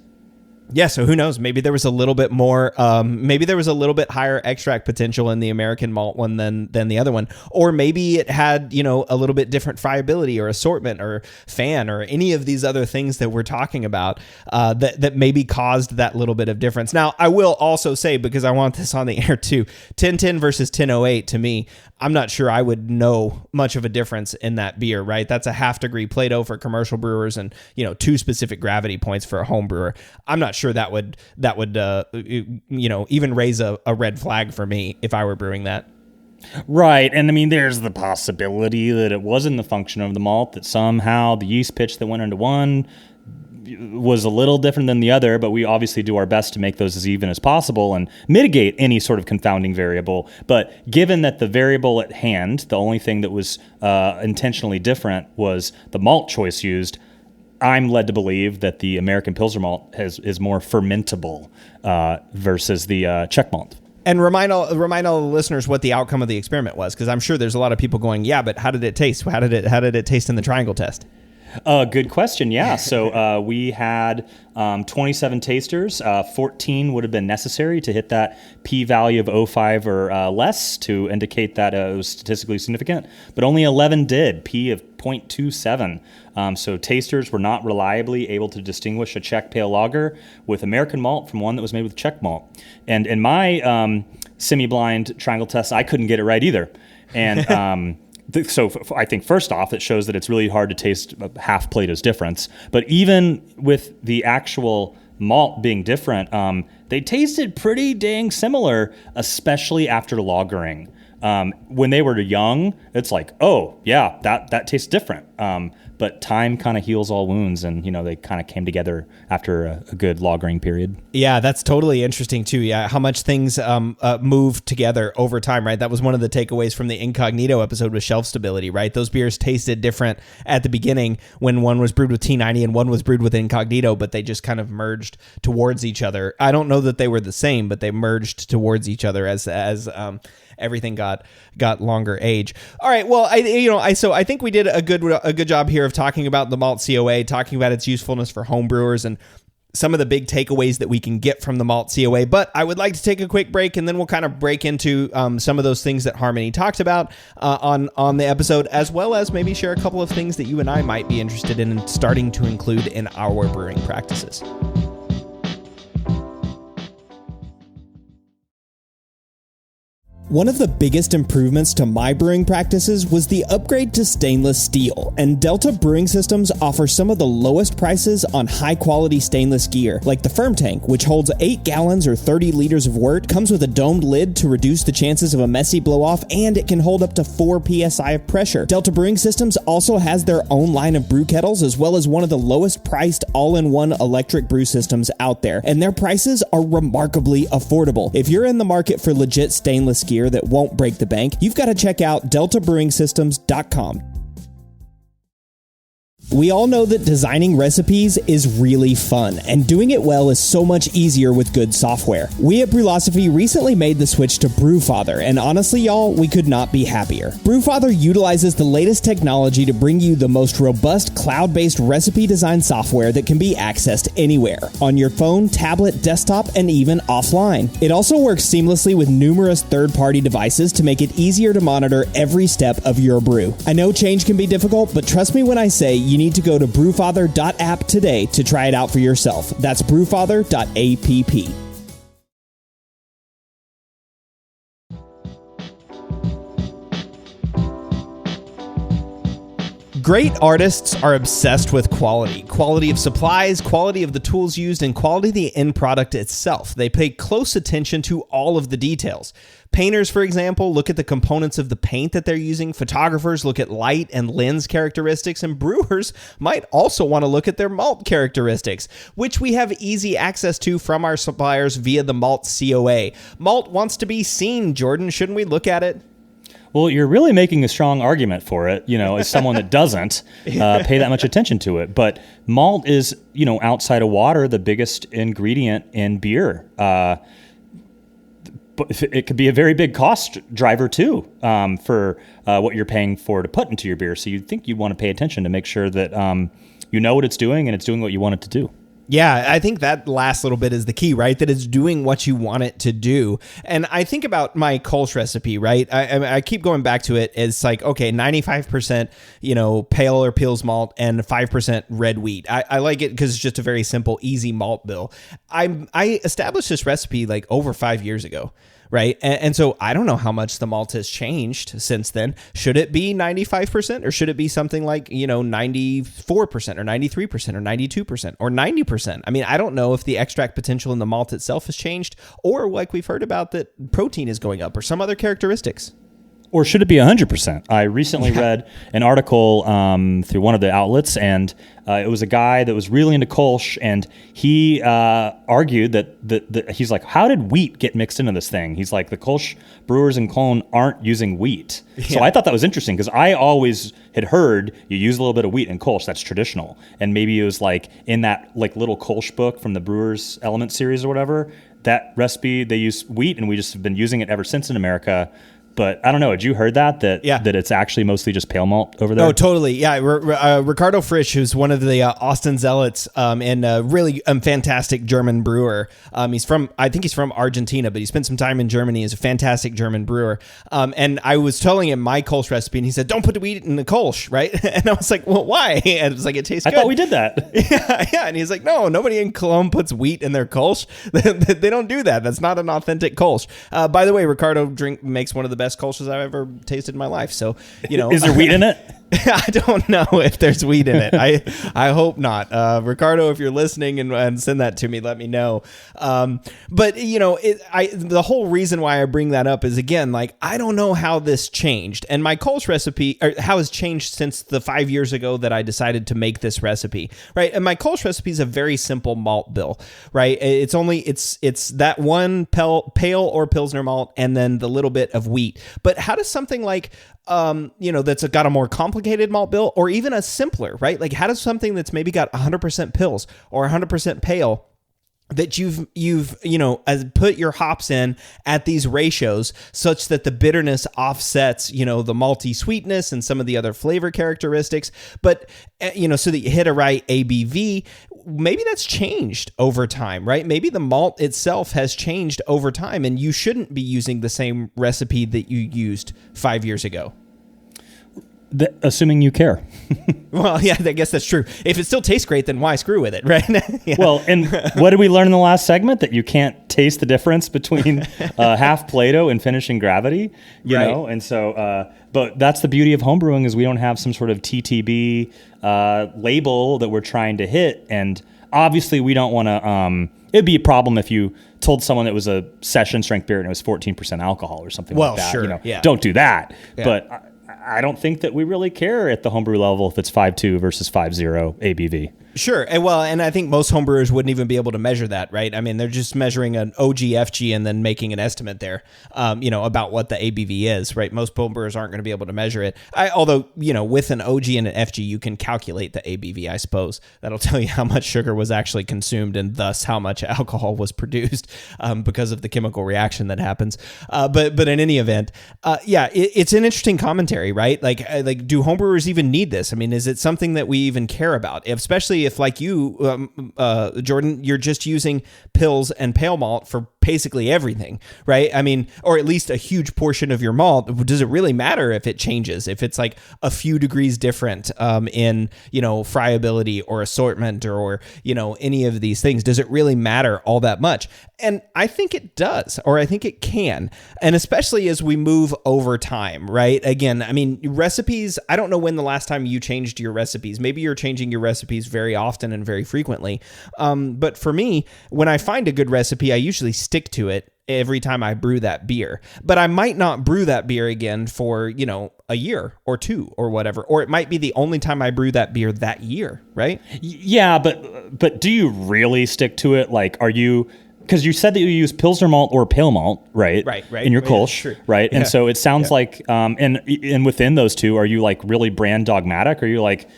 Yeah, so who knows? Maybe there was a little bit more. Maybe there was a little bit higher extract potential in the American malt one than the other one, or maybe it had a little bit different friability or assortment or fan or any of these other things that we're talking about that maybe caused that little bit of difference. Now, I will also say, because I want this on the air too, 1010 versus 1008 to me, I'm not sure I would know much of a difference in that beer. Right? That's a half-degree Plato for commercial brewers, and 2 specific gravity points for a home brewer. I'm not sure that would even raise a red flag for me if I were brewing that. Right. And I mean, there's the possibility that it wasn't the function of the malt, that somehow the yeast pitch that went into one was a little different than the other, but we obviously do our best to make those as even as possible and mitigate any sort of confounding variable. But given that the variable at hand, the only thing that was intentionally different was the malt choice used, I'm led to believe that the American Pilsner malt is more fermentable versus the Czech malt. And remind all the listeners what the outcome of the experiment was, because I'm sure there's a lot of people going, yeah, but how did it taste? How did it taste in the triangle test? Good question. Yeah. So we had 27 tasters. 14 would have been necessary to hit that p-value of 0.5 or less to indicate that it was statistically significant, but only 11 did, p of 0.27. So tasters were not reliably able to distinguish a Czech pale lager with American malt from one that was made with Czech malt. And in my semi-blind triangle test, I couldn't get it right either. And so I think first off, it shows that it's really hard to taste half Plato's difference. But even with the actual malt being different, they tasted pretty dang similar, especially after lagering. When they were young, it's like, oh yeah, that tastes different. But time kind of heals all wounds, and they kind of came together after a good lagering period. Yeah, that's totally interesting too. Yeah, how much things move together over time, right? That was one of the takeaways from the Incognito episode with shelf stability, right? Those beers tasted different at the beginning when one was brewed with T90 and one was brewed with Incognito, but they just kind of merged towards each other. I don't know that they were the same, but they merged towards each other as everything got longer age. All right. Well, I think we did a good job here of talking about the malt COA, talking about its usefulness for home brewers and some of the big takeaways that we can get from the malt COA. But I would like to take a quick break, and then we'll kind of break into some of those things that Harmony talked about on the episode, as well as maybe share a couple of things that you and I might be interested in starting to include in our brewing practices. One of the biggest improvements to my brewing practices was the upgrade to stainless steel, and Delta Brewing Systems offers some of the lowest prices on high-quality stainless gear, like the Firm Tank, which holds 8 gallons or 30 liters of wort, comes with a domed lid to reduce the chances of a messy blow-off, and it can hold up to 4 psi of pressure. Delta Brewing Systems also has their own line of brew kettles, as well as one of the lowest-priced all-in-one electric brew systems out there, and their prices are remarkably affordable. If you're in the market for legit stainless gear that won't break the bank, you've got to check out deltabrewingsystems.com. We all know that designing recipes is really fun, and doing it well is so much easier with good software. We at Brewlosophy recently made the switch to Brewfather, and honestly, y'all, we could not be happier. Brewfather utilizes the latest technology to bring you the most robust cloud-based recipe design software that can be accessed anywhere, on your phone, tablet, desktop, and even offline. It also works seamlessly with numerous third-party devices to make it easier to monitor every step of your brew. I know change can be difficult, but trust me when I say you need to go to brewfather.app today to try it out for yourself. That's brewfather.app. Great artists are obsessed with quality. Quality of supplies, quality of the tools used, and quality of the end product itself. They pay close attention to all of the details. Painters, for example, look at the components of the paint that they're using. Photographers look at light and lens characteristics, and brewers might also want to look at their malt characteristics, which we have easy access to from our suppliers via the Malt COA. Malt wants to be seen, Jordan. Shouldn't we look at it? Well, you're really making a strong argument for it, as someone that doesn't pay that much attention to it. But malt is, outside of water, the biggest ingredient in beer. But it could be a very big cost driver, too, for what you're paying for to put into your beer. So you'd think you'd want to pay attention to make sure that you know what it's doing and it's doing what you want it to do. Yeah, I think that last little bit is the key, right? That it's doing what you want it to do. And I think about my Kolsch recipe, right? I keep going back to it. It's like, okay, 95%, pale or Pils malt and 5% red wheat. I like it because it's just a very simple, easy malt bill. I established this recipe like over 5 years ago. Right. And so I don't know how much the malt has changed since then. Should it be 95% or should it be something like, 94% or 93% or 92% or 90%? I mean, I don't know if the extract potential in the malt itself has changed or like we've heard about that protein is going up or some other characteristics. Or should it be 100%? I recently read an article through one of the outlets, and it was a guy that was really into Kolsch, and he argued that he's like, how did wheat get mixed into this thing? He's like, the Kolsch brewers in Cologne aren't using wheat. Yeah. So I thought that was interesting because I always had heard you use a little bit of wheat in Kolsch. That's traditional. And maybe it was like in that like little Kolsch book from the Brewers Element series or whatever, that recipe, they use wheat, and we just have been using it ever since in America. But I don't know. Had you heard that it's actually mostly just pale malt over there? Oh, totally. Yeah. Ricardo Frisch, who's one of the Austin Zealots and really fantastic German brewer. I think he's from Argentina, but he spent some time in Germany. He's a fantastic German brewer. And I was telling him my Kolsch recipe, and he said, don't put the wheat in the Kolsch, right? And I was like, well, why? And it was like, it tastes good. I thought we did that. Yeah. And he's like, no, nobody in Cologne puts wheat in their Kolsch. They don't do that. That's not an authentic Kolsch. By the way, Ricardo makes one of the best Kolsch's I've ever tasted in my life. So, Is there wheat in it? I don't know if there's wheat in it. I hope not. Ricardo, if you're listening and send that to me, let me know. But the whole reason why I bring that up is, again, like, I don't know how this changed. And my Kolsch recipe, or how it's changed since the 5 years ago that I decided to make this recipe, right? And my Kolsch recipe is a very simple malt bill, right? It's that one pale or Pilsner malt and then the little bit of wheat. But how does something like that's got a more complicated malt bill or even a simpler, right? Like, how does something that's maybe got 100% Pils or 100% pale that you've put your hops in at these ratios such that the bitterness offsets, the malty sweetness and some of the other flavor characteristics, but, so that you hit a right ABV, maybe that's changed over time, right? Maybe the malt itself has changed over time and you shouldn't be using the same recipe that you used 5 years ago. Assuming you care. Well, yeah, I guess that's true. If it still tastes great, then why screw with it, right? Yeah. Well, and what did we learn in the last segment? That you can't taste the difference between half Play-Doh and finishing gravity, you know? And so, but that's the beauty of homebrewing is we don't have some sort of TTB label that we're trying to hit. And obviously we don't want to, it'd be a problem if you told someone it was a session strength beer and it was 14% alcohol or something like that. Sure, yeah. Don't do that. Yeah. But I don't think that we really care at the homebrew level if it's 5.2 versus 5.0 ABV. Sure. And I think most homebrewers wouldn't even be able to measure that, right? I mean, they're just measuring an OG, FG, and then making an estimate there, about what the ABV is, right? Most homebrewers aren't going to be able to measure it. Although, with an OG and an FG, you can calculate the ABV, I suppose. That'll tell you how much sugar was actually consumed and thus how much alcohol was produced because of the chemical reaction that happens. But in any event, it's an interesting commentary, right? Like, do homebrewers even need this? I mean, is it something that we even care about? Especially if, like you, Jordan, you're just using Pils and pale malt for basically everything, right? I mean, or at least a huge portion of your malt. Does it really matter if it changes? If it's like a few degrees different in, friability or assortment or any of these things? Does it really matter all that much? And I think it does, or I think it can. And especially as we move over time, right? Again, I mean, recipes, I don't know when the last time you changed your recipes. Maybe you're changing your recipes very often and very frequently. But for me, when I find a good recipe, I usually stick to it every time I brew that beer. But I might not brew that beer again for, a year or two or whatever. Or it might be the only time I brew that beer that year, right? Yeah, but do you really stick to it? Like, are you... Because you said that you use Pilsner malt or pale malt, right? Right. In your Kolsch, right? Yeah. And so it sounds like, and within those two, are you like really brand dogmatic? Or are you like,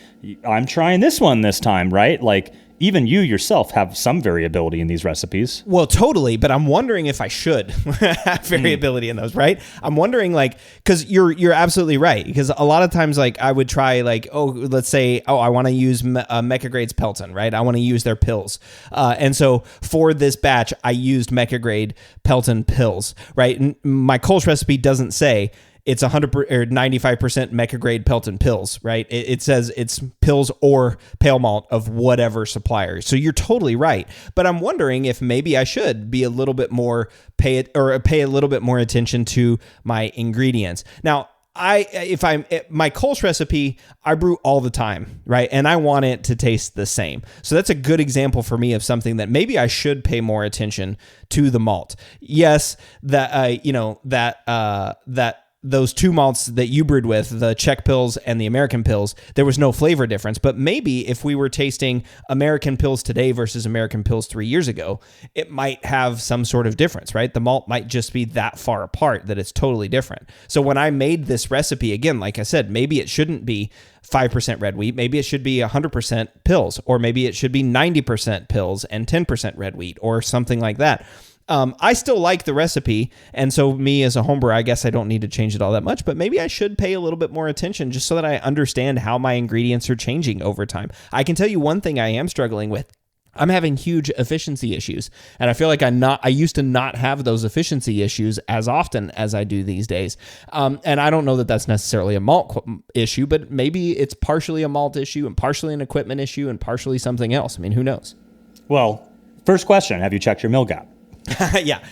I'm trying this one this time, right? Like, even you yourself have some variability in these recipes. Well, totally, but I'm wondering if I should have variability in those, right? I'm wondering, because you're absolutely right, because a lot of times, I would try, let's say, I want to use Mecca Grade's Pelton, right? I want to use their pills. And so for this batch, I used Mecca Grade Pelton pills, right? And my Kolsch recipe doesn't say it's 100 or 95% Mecca Grade Pelton pills, right? It says it's pills or pale malt of whatever supplier. So you're totally right. But I'm wondering if maybe I should be a little bit more pay a little bit more attention to my ingredients. Now, my Kolsch recipe, I brew all the time, right? And I want it to taste the same. So that's a good example for me of something that maybe I should pay more attention to the malt. Yes, that those two malts that you brewed with, the Czech pills and the American pills, there was no flavor difference. But maybe if we were tasting American pills today versus American pills 3 years ago, it might have some sort of difference, right? The malt might just be that far apart that it's totally different. So when I made this recipe, again, like I said, maybe it shouldn't be 5% red wheat. Maybe it should be 100% pills, or maybe it should be 90% pills and 10% red wheat, or something like that. I still like the recipe, and so me as a homebrewer, I guess I don't need to change it all that much, but maybe I should pay a little bit more attention just so that I understand how my ingredients are changing over time. I can tell you one thing I am struggling with. I'm having huge efficiency issues, and I feel like I used to not have those efficiency issues as often as I do these days. And I don't know that that's necessarily a malt issue, but maybe it's partially a malt issue and partially an equipment issue and partially something else. I mean, who knows? Well, first question, have you checked your mill gap? Yeah.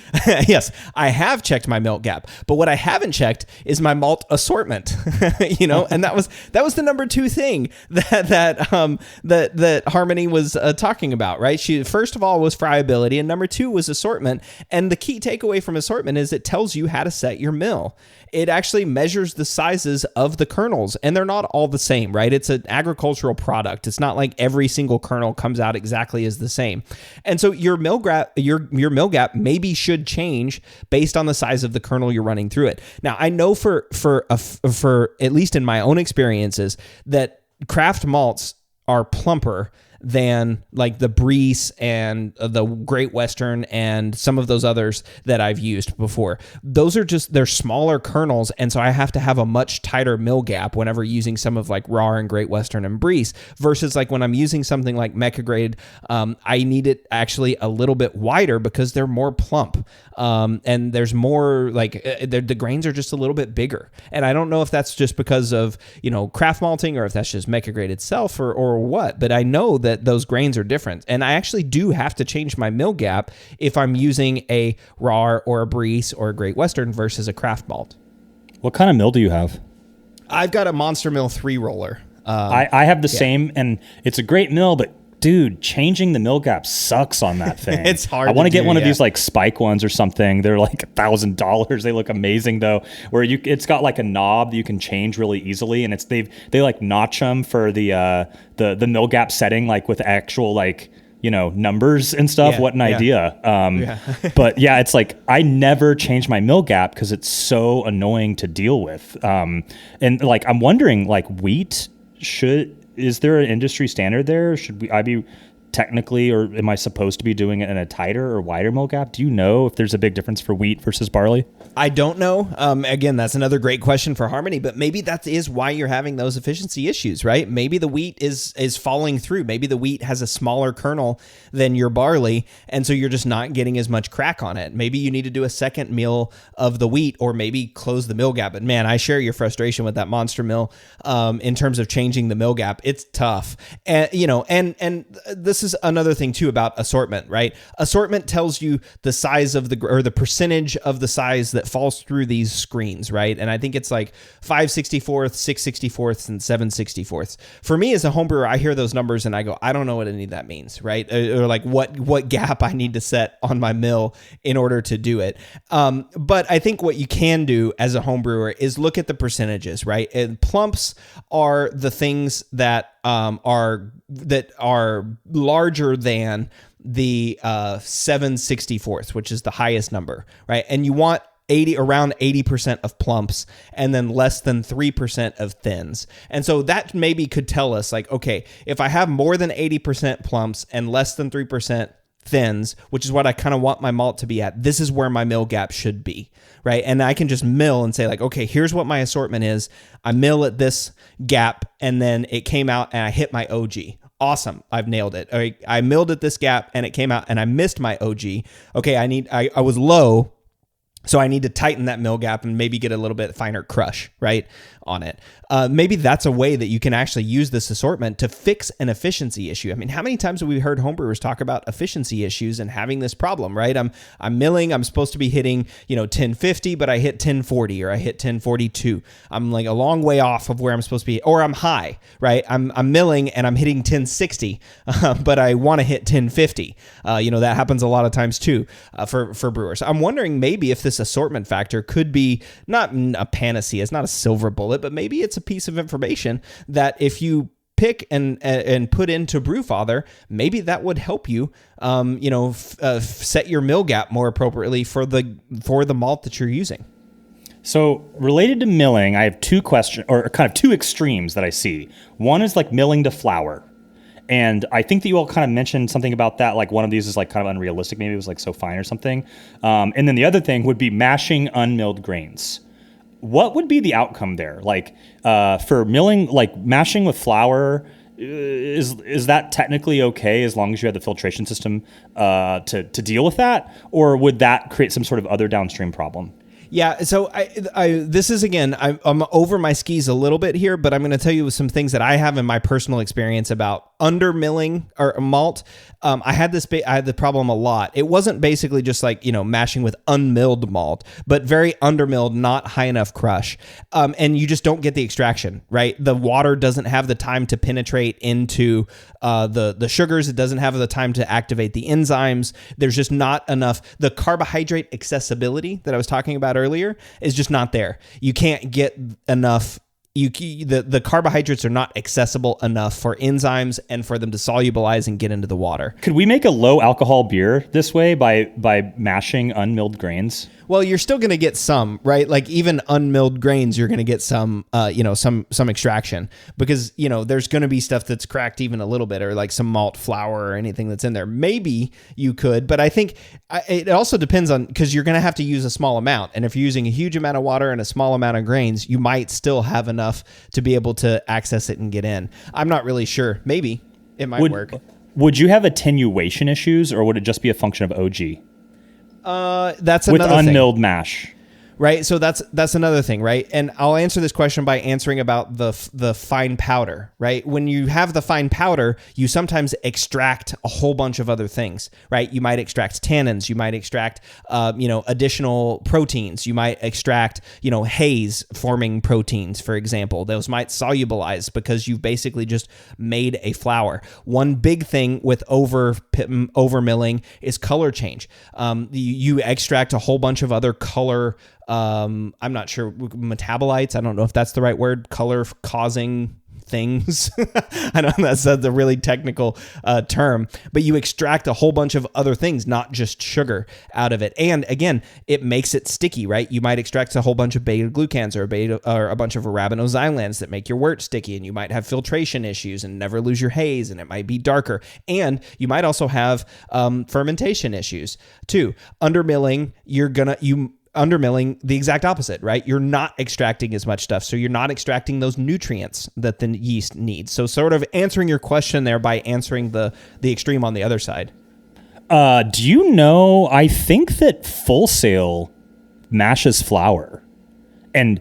Yes, I have checked my milk gap, but what I haven't checked is my malt assortment. And that was the number two thing that Harmony was talking about, right? She first of all was friability, and number two was assortment. And the key takeaway from assortment is it tells you how to set your mill. It actually measures the sizes of the kernels, and they're not all the same, right? It's an agricultural product. It's not like every single kernel comes out exactly as the same. And so your mill gap maybe should change based on the size of the kernel you're running through it. Now, I know for at least in my own experiences that craft malts are plumper than like the Breeze and the Great Western and some of those others that I've used before. Those are they're smaller kernels, and so I have to have a much tighter mill gap whenever using some of like Raw and Great Western and Breeze, versus like when I'm using something like Mecca Grade, I need it actually a little bit wider because they're more plump, and there's more like the grains are just a little bit bigger. And I don't know if that's just because of craft malting, or if that's just Mecca Grade itself, or what, but I know that those grains are different. And I actually do have to change my mill gap if I'm using a Raw or a Breeze or a Great Western versus a craft malt. What kind of mill do you have? I've got a Monster Mill 3-roller. I have the same, and it's a great mill, but dude, changing the mill gap sucks on that thing. It's hard. I want to get one of these like spike ones or something. They're like $1,000. They look amazing though. Where it's got like a knob that you can change really easily, and they like notch them for the mill gap setting, like with actual like numbers and stuff. Yeah, what an idea. But yeah, it's like I never change my mill gap because it's so annoying to deal with. And like I'm wondering, like wheat is there an industry standard there? Should I be technically, or am I supposed to be doing it in a tighter or wider mill gap? Do you know if there's a big difference for wheat versus barley? I don't know. Again, that's another great question for Harmony, but maybe that is why you're having those efficiency issues, right? Maybe the wheat is falling through. Maybe the wheat has a smaller kernel than your barley, and so you're just not getting as much crack on it. Maybe you need to do a second mill of the wheat, or maybe close the mill gap. But man, I share your frustration with that monster mill in terms of changing the mill gap. It's tough. And and this is another thing too about assortment, right? Assortment tells you the size of the percentage of the size that falls through these screens, right? And I think it's like 5/64, 6/64, and 7/64. For me as a home brewer, I hear those numbers and I go, I don't know what any of that means, right? Or like what gap I need to set on my mill in order to do it. But I think what you can do as a home brewer is look at the percentages, right? And plumps are the things that are larger than the 7/64, which is the highest number, right? And you want around 80% of plumps, and then less than 3% of thins. And so that maybe could tell us like, okay, if I have more than 80% plumps and less than 3% thins, which is what I kind of want my malt to be at, this is where my mill gap should be, right? And I can just mill and say like, okay, here's what my assortment is. I mill at this gap, and then it came out and I hit my OG. Awesome. I've nailed it. I milled at this gap and it came out and I missed my OG. Okay. I was low, so I need to tighten that mill gap and maybe get a little bit finer crush, right, on it. Maybe that's a way that you can actually use this assortment to fix an efficiency issue. I mean, how many times have we heard homebrewers talk about efficiency issues and having this problem, right? I'm milling, I'm supposed to be hitting, 1050, but I hit 1040 or I hit 1042. I'm like a long way off of where I'm supposed to be, or I'm high, right? I'm milling and I'm hitting 1060, but I want to hit 1050. That happens a lot of times too for brewers. I'm wondering maybe if this assortment factor could be not a panacea, it's not a silver bullet, but maybe it's a piece of information that if you pick and put into Brewfather, maybe that would help you, set your mill gap more appropriately for the malt that you're using. So related to milling, I have two questions, or kind of two extremes that I see. One is like milling to flour. And I think that you all kind of mentioned something about that. Like one of these is like kind of unrealistic. Maybe it was like so fine or something. And then the other thing would be mashing unmilled grains. What would be the outcome there? Like for milling, like mashing with flour, is that technically okay as long as you have the filtration system to deal with that? Or would that create some sort of other downstream problem? Yeah, so this is, again, I'm over my skis a little bit here, but I'm going to tell you some things that I have in my personal experience about undermilling or malt. I had the problem a lot. It wasn't basically just like, mashing with unmilled malt, but very undermilled, not high enough crush. And you just don't get the extraction, right? The water doesn't have the time to penetrate into the sugars. It doesn't have the time to activate the enzymes. There's just not enough. The carbohydrate accessibility that I was talking about earlier is just not there. You can't get enough. The carbohydrates are not accessible enough for enzymes and for them to solubilize and get into the water. Could we make a low alcohol beer this way by mashing unmilled grains? Well, you're still going to get some, right? Like even unmilled grains, you're going to get some, some extraction because, there's going to be stuff that's cracked even a little bit, or like some malt flour or anything that's in there. Maybe you could, but I think it also depends on, because you're going to have to use a small amount. And if you're using a huge amount of water and a small amount of grains, you might still have enough to be able to access it and get in. I'm not really sure. Maybe it might work. Would you have attenuation issues, or would it just be a function of OG? That's with another unmilled thing. Mash. Right. So that's another thing, right? And I'll answer this question by answering about the fine powder, right? When you have the fine powder, you sometimes extract a whole bunch of other things, right? You might extract tannins, you might extract, additional proteins, you might extract, haze forming proteins, for example. Those might solubilize because you've basically just made a flour. One big thing with over milling is color change. You extract a whole bunch of other color. I'm not sure, metabolites. I don't know if that's the right word. Color causing things. I know that's a really technical term, but you extract a whole bunch of other things, not just sugar, out of it. And again, it makes it sticky, right? You might extract a whole bunch of beta-glucans or a bunch of arabinoxylans that make your wort sticky, and you might have filtration issues and never lose your haze, and it might be darker. And you might also have fermentation issues too. Undermilling, undermilling, the exact opposite, right? You're not extracting as much stuff. So you're not extracting those nutrients that the yeast needs. So sort of answering your question there by answering the extreme on the other side. Do you know, I think that Full Sail mashes flour, and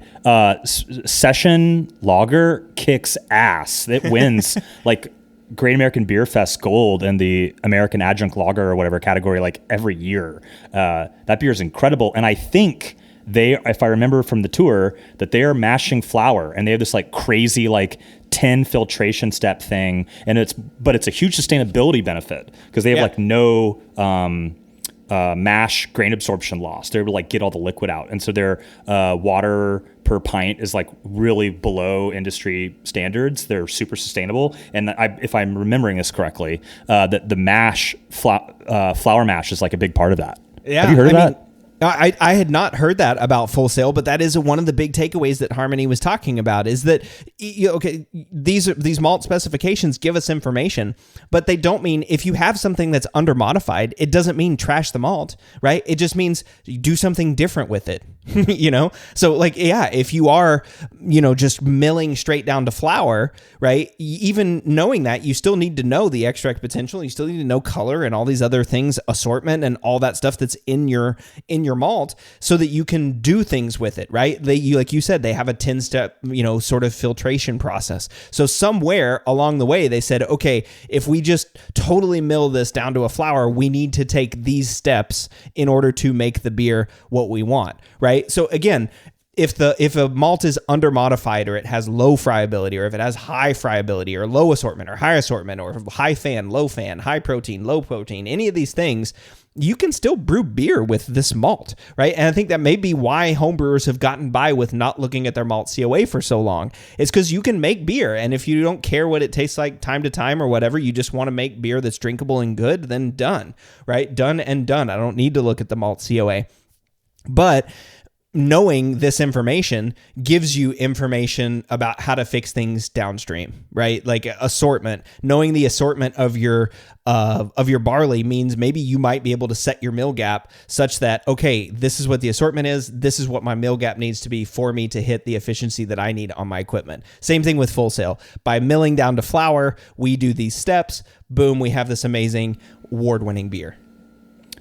Session Lager kicks ass. It wins like Great American Beer Fest gold in the American Adjunct Lager or whatever category, like every year. That beer is incredible. And I think if I remember from the tour, that they are mashing flour, and they have this like crazy like 10 filtration step thing. And but it's a huge sustainability benefit because they have like no mash grain absorption loss. They're able to like get all the liquid out. And so their water per pint is like really below industry standards. They're super sustainable. And if I'm remembering this correctly, that the flour mash is like a big part of that. Yeah. Have you heard of that? I had not heard that about Full Sail, but that is one of the big takeaways that Harmony was talking about, is that, these malt specifications give us information, but they don't mean, if you have something that's under modified, it doesn't mean trash the malt, right? It just means do something different with it, So like, yeah, if you are, just milling straight down to flour, right? Even knowing that, you still need to know the extract potential. You still need to know color and all these other things, assortment and all that stuff that's in your malt, so that you can do things with it, right? Like you said, they have a 10-step, sort of filtration process. So somewhere along the way, they said, okay, if we just totally mill this down to a flour, we need to take these steps in order to make the beer what we want, right? So again, if a malt is under modified, or it has low friability, or if it has high friability, or low assortment, or high assortment, or high fan, low fan, high protein, low protein, any of these things, you can still brew beer with this malt, right? And I think that may be why homebrewers have gotten by with not looking at their malt COA for so long. It's because you can make beer, and if you don't care what it tastes like time to time or whatever, you just want to make beer that's drinkable and good, then done, right? Done and done. I don't need to look at the malt COA. But knowing this information gives you information about how to fix things downstream, right? Like assortment. Knowing the assortment of your barley means maybe you might be able to set your mill gap such that, okay, this is what the assortment is. This is what my mill gap needs to be for me to hit the efficiency that I need on my equipment. Same thing with Full Sail. By milling down to flour, we do these steps. Boom, we have this amazing award-winning beer.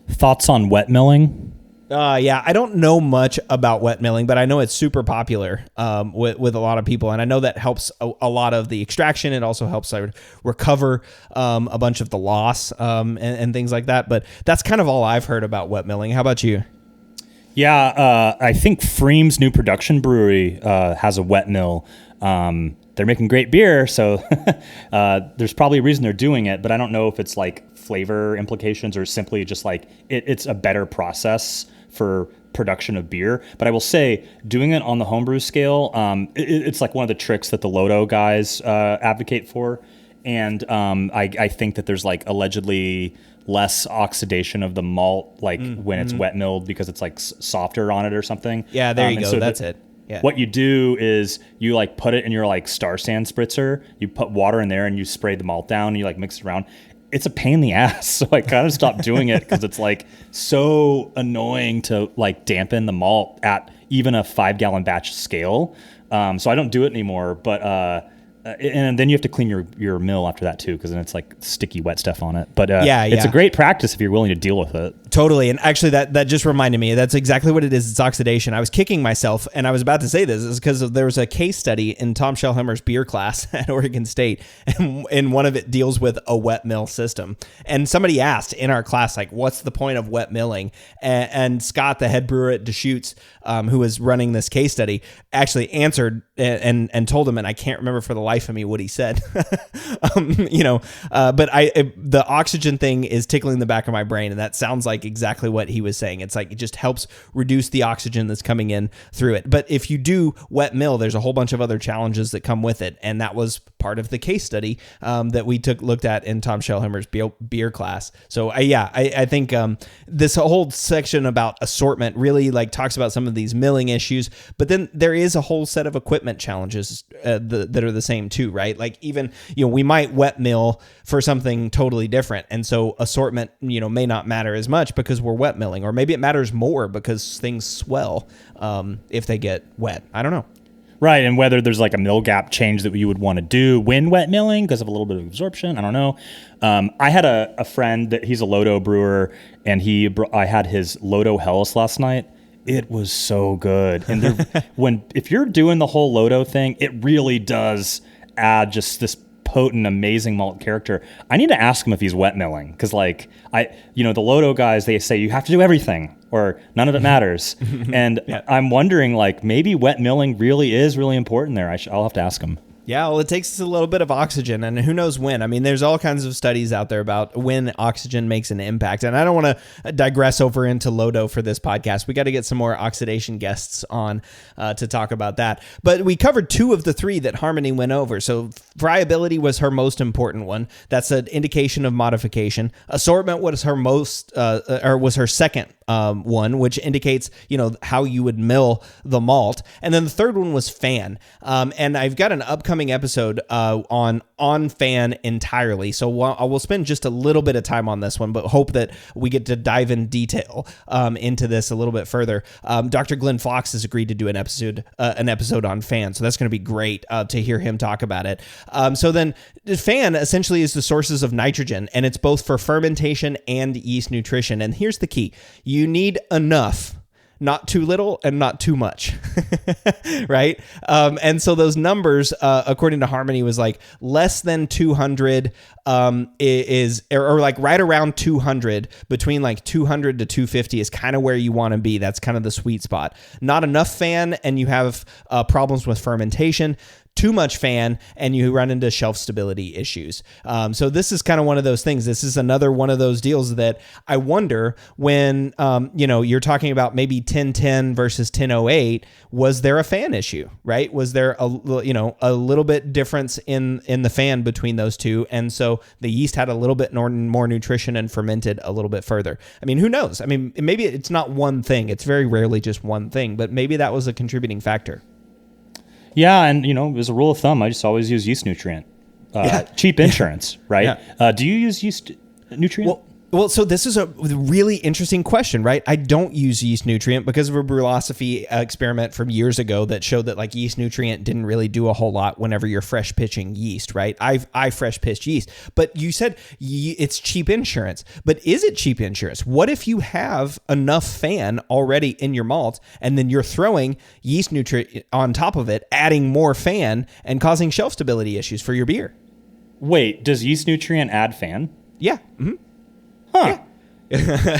Thoughts on wet milling? Yeah, I don't know much about wet milling, but I know it's super popular with a lot of people, and I know that helps a lot of the extraction. It also helps recover a bunch of the loss and things like that. But that's kind of all I've heard about wet milling. How about you? Yeah, I think Freem's new production brewery has a wet mill. They're making great beer, so there's probably a reason they're doing it, but I don't know if it's like flavor implications or simply just like it's a better process for production of beer. But I will say, doing it on the homebrew scale, it's like one of the tricks that the Lodo guys advocate for. And I think that there's like allegedly less oxidation of the malt, like when it's wet milled, because it's like softer on it or something. Yeah, there you go. So that's it. Yeah. What you do is you like put it in your like Star Sand spritzer, you put water in there and you spray the malt down and you like mix it around. It's a pain in the ass. So I kind of stopped doing it because it's like so annoying to like dampen the malt at even a 5-gallon batch scale. So I don't do it anymore, but and then you have to clean your mill after that too, because then it's like sticky wet stuff on it. But it's a great practice if you're willing to deal with it. Totally. And actually that just reminded me, that's exactly what it is. It's oxidation. I was kicking myself, and I was about to say this is because there was a case study in Tom Schellhammer's beer class at Oregon State, and one of it deals with a wet mill system. And somebody asked in our class, like, what's the point of wet milling? And Scott, the head brewer at Deschutes, who was running this case study, actually answered and told him, and I can't remember for the life of me what he said. But the oxygen thing is tickling the back of my brain, and that sounds like like exactly what he was saying. It's like it just helps reduce the oxygen that's coming in through it. But if you do wet mill, there's a whole bunch of other challenges that come with it, and that was part of the case study that we looked at in Tom Schellhammer's beer class. So I think this whole section about assortment really like talks about some of these milling issues, but then there is a whole set of equipment challenges that are the same too, right? Like even, we might wet mill for something totally different, and so assortment, may not matter as much because we're wet milling, or maybe it matters more because things swell if they get wet. I don't know. Right, and whether there's like a mill gap change that you would want to do when wet milling because of a little bit of absorption, I don't know. I had a friend that he's a Lodo brewer, and I had his Lodo Helles last night. It was so good, and if you're doing the whole Lodo thing, it really does add just this potent, amazing malt character. I need to ask him if he's wet milling because, the Lodo guys, they say you have to do everything or none of it matters, and I'm wondering, maybe wet milling really is really important there. I'll have to ask him. Yeah, well, it takes a little bit of oxygen, and who knows when. I mean, there's all kinds of studies out there about when oxygen makes an impact, and I don't want to digress over into Lodo for this podcast. We got to get some more oxidation guests on to talk about that. But we covered 2 of the 3 that Harmony went over. So friability was her most important one. That's an indication of modification. Assortment was her was her second one, which indicates, how you would mill the malt. And then the third one was fan. And I've got an upcoming episode on fan entirely. So I will spend just a little bit of time on this one, but hope that we get to dive in detail into this a little bit further. Dr. Glenn Fox has agreed to do an episode on fan. So that's going to be great to hear him talk about it. So then fan essentially is the sources of nitrogen, and it's both for fermentation and yeast nutrition. And here's the key. You need enough, not too little and not too much, right? And so those numbers, according to Harmony, was like less than 200 or like right around 200, between like 200 to 250 is kind of where you want to be. That's kind of the sweet spot. Not enough fan, and you have problems with fermentation. Too much fan, and you run into shelf stability issues. So this is kind of one of those things. This is another one of those deals that I wonder when, you're talking about maybe 1010 versus 1008, was there a fan issue, right? Was there a little bit difference in the fan between those two? And so the yeast had a little bit more nutrition and fermented a little bit further. I mean, who knows? I mean, maybe it's not one thing. It's very rarely just one thing, but maybe that was a contributing factor. Yeah, and as a rule of thumb, I just always use yeast nutrient. Cheap insurance, right? Yeah. Do you use yeast nutrient? Well, so this is a really interesting question, right? I don't use yeast nutrient because of a brewlosophy experiment from years ago that showed that like yeast nutrient didn't really do a whole lot whenever you're fresh pitching yeast, right? I fresh pitched yeast, but you said it's cheap insurance, but is it cheap insurance? What if you have enough fan already in your malt and then you're throwing yeast nutrient on top of it, adding more fan and causing shelf stability issues for your beer? Wait, does yeast nutrient add fan? Yeah. Mm-hmm. Huh.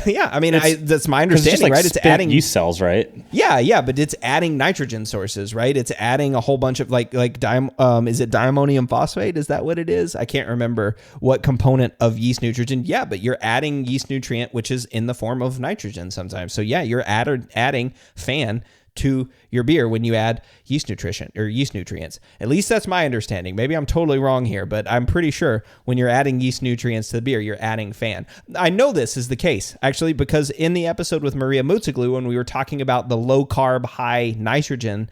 Yeah, I mean, that's my understanding, right? It's adding yeast cells, right? Yeah, but it's adding nitrogen sources, right? It's adding a whole bunch of is it diammonium phosphate? Is that what it is? I can't remember what component of yeast nutrition. Yeah, but you're adding yeast nutrient, which is in the form of nitrogen sometimes. So yeah, you're adding fan to your beer when you add yeast nutrition or yeast nutrients. At least that's my understanding. Maybe I'm totally wrong here, but I'm pretty sure when you're adding yeast nutrients to the beer, you're adding fan. I know this is the case, actually, because in the episode with Maria Mutziglu, when we were talking about the low carb, high nitrogen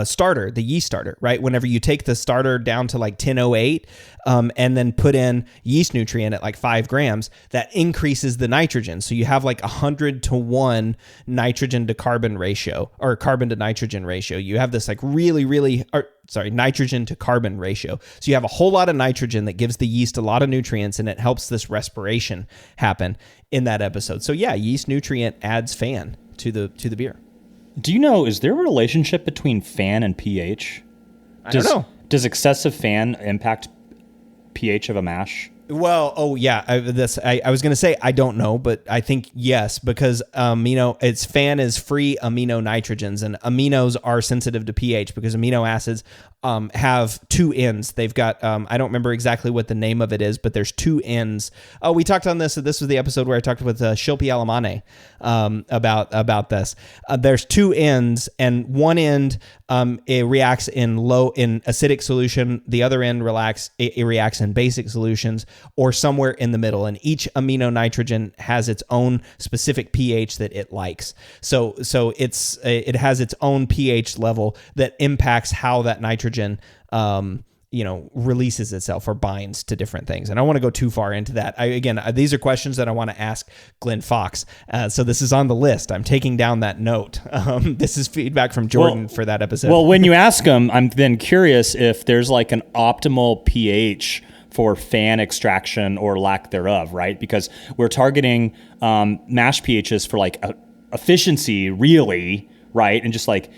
starter, the yeast starter, right? Whenever you take the starter down to like 1008 and then put in yeast nutrient at like 5 grams, that increases the nitrogen. So you have like 100-to-1 nitrogen to carbon ratio, or carbon to nitrogen ratio. You have this like nitrogen to carbon ratio. So you have a whole lot of nitrogen that gives the yeast a lot of nutrients, and it helps this respiration happen in that episode. So yeah, yeast nutrient adds fan to the beer. Do you know, is there a relationship between fan and pH? I don't know. Does excessive fan impact pH of a mash? Well, I was going to say I don't know, but I think yes, because fan is free amino nitrogens, and aminos are sensitive to pH because amino acids have two ends. They've got, I don't remember exactly what the name of it is, but there's two ends. Oh, we talked on this. This was the episode where I talked with Shilpi Alamane about this. There's two ends, and one end it reacts in acidic solution. The other end it reacts in basic solutions, or somewhere in the middle. And each amino nitrogen has its own specific pH that it likes. So it has its own pH level that impacts how that nitrogen releases itself or binds to different things. And I don't want to go too far into that. These are questions that I want to ask Glenn Fox. So this is on the list. I'm taking down that note. This is feedback from Jordan for that episode. Well, when you ask him, I'm then curious if there's like an optimal pH for fan extraction or lack thereof, right? Because we're targeting mash pHs for like efficiency, really, right? And just like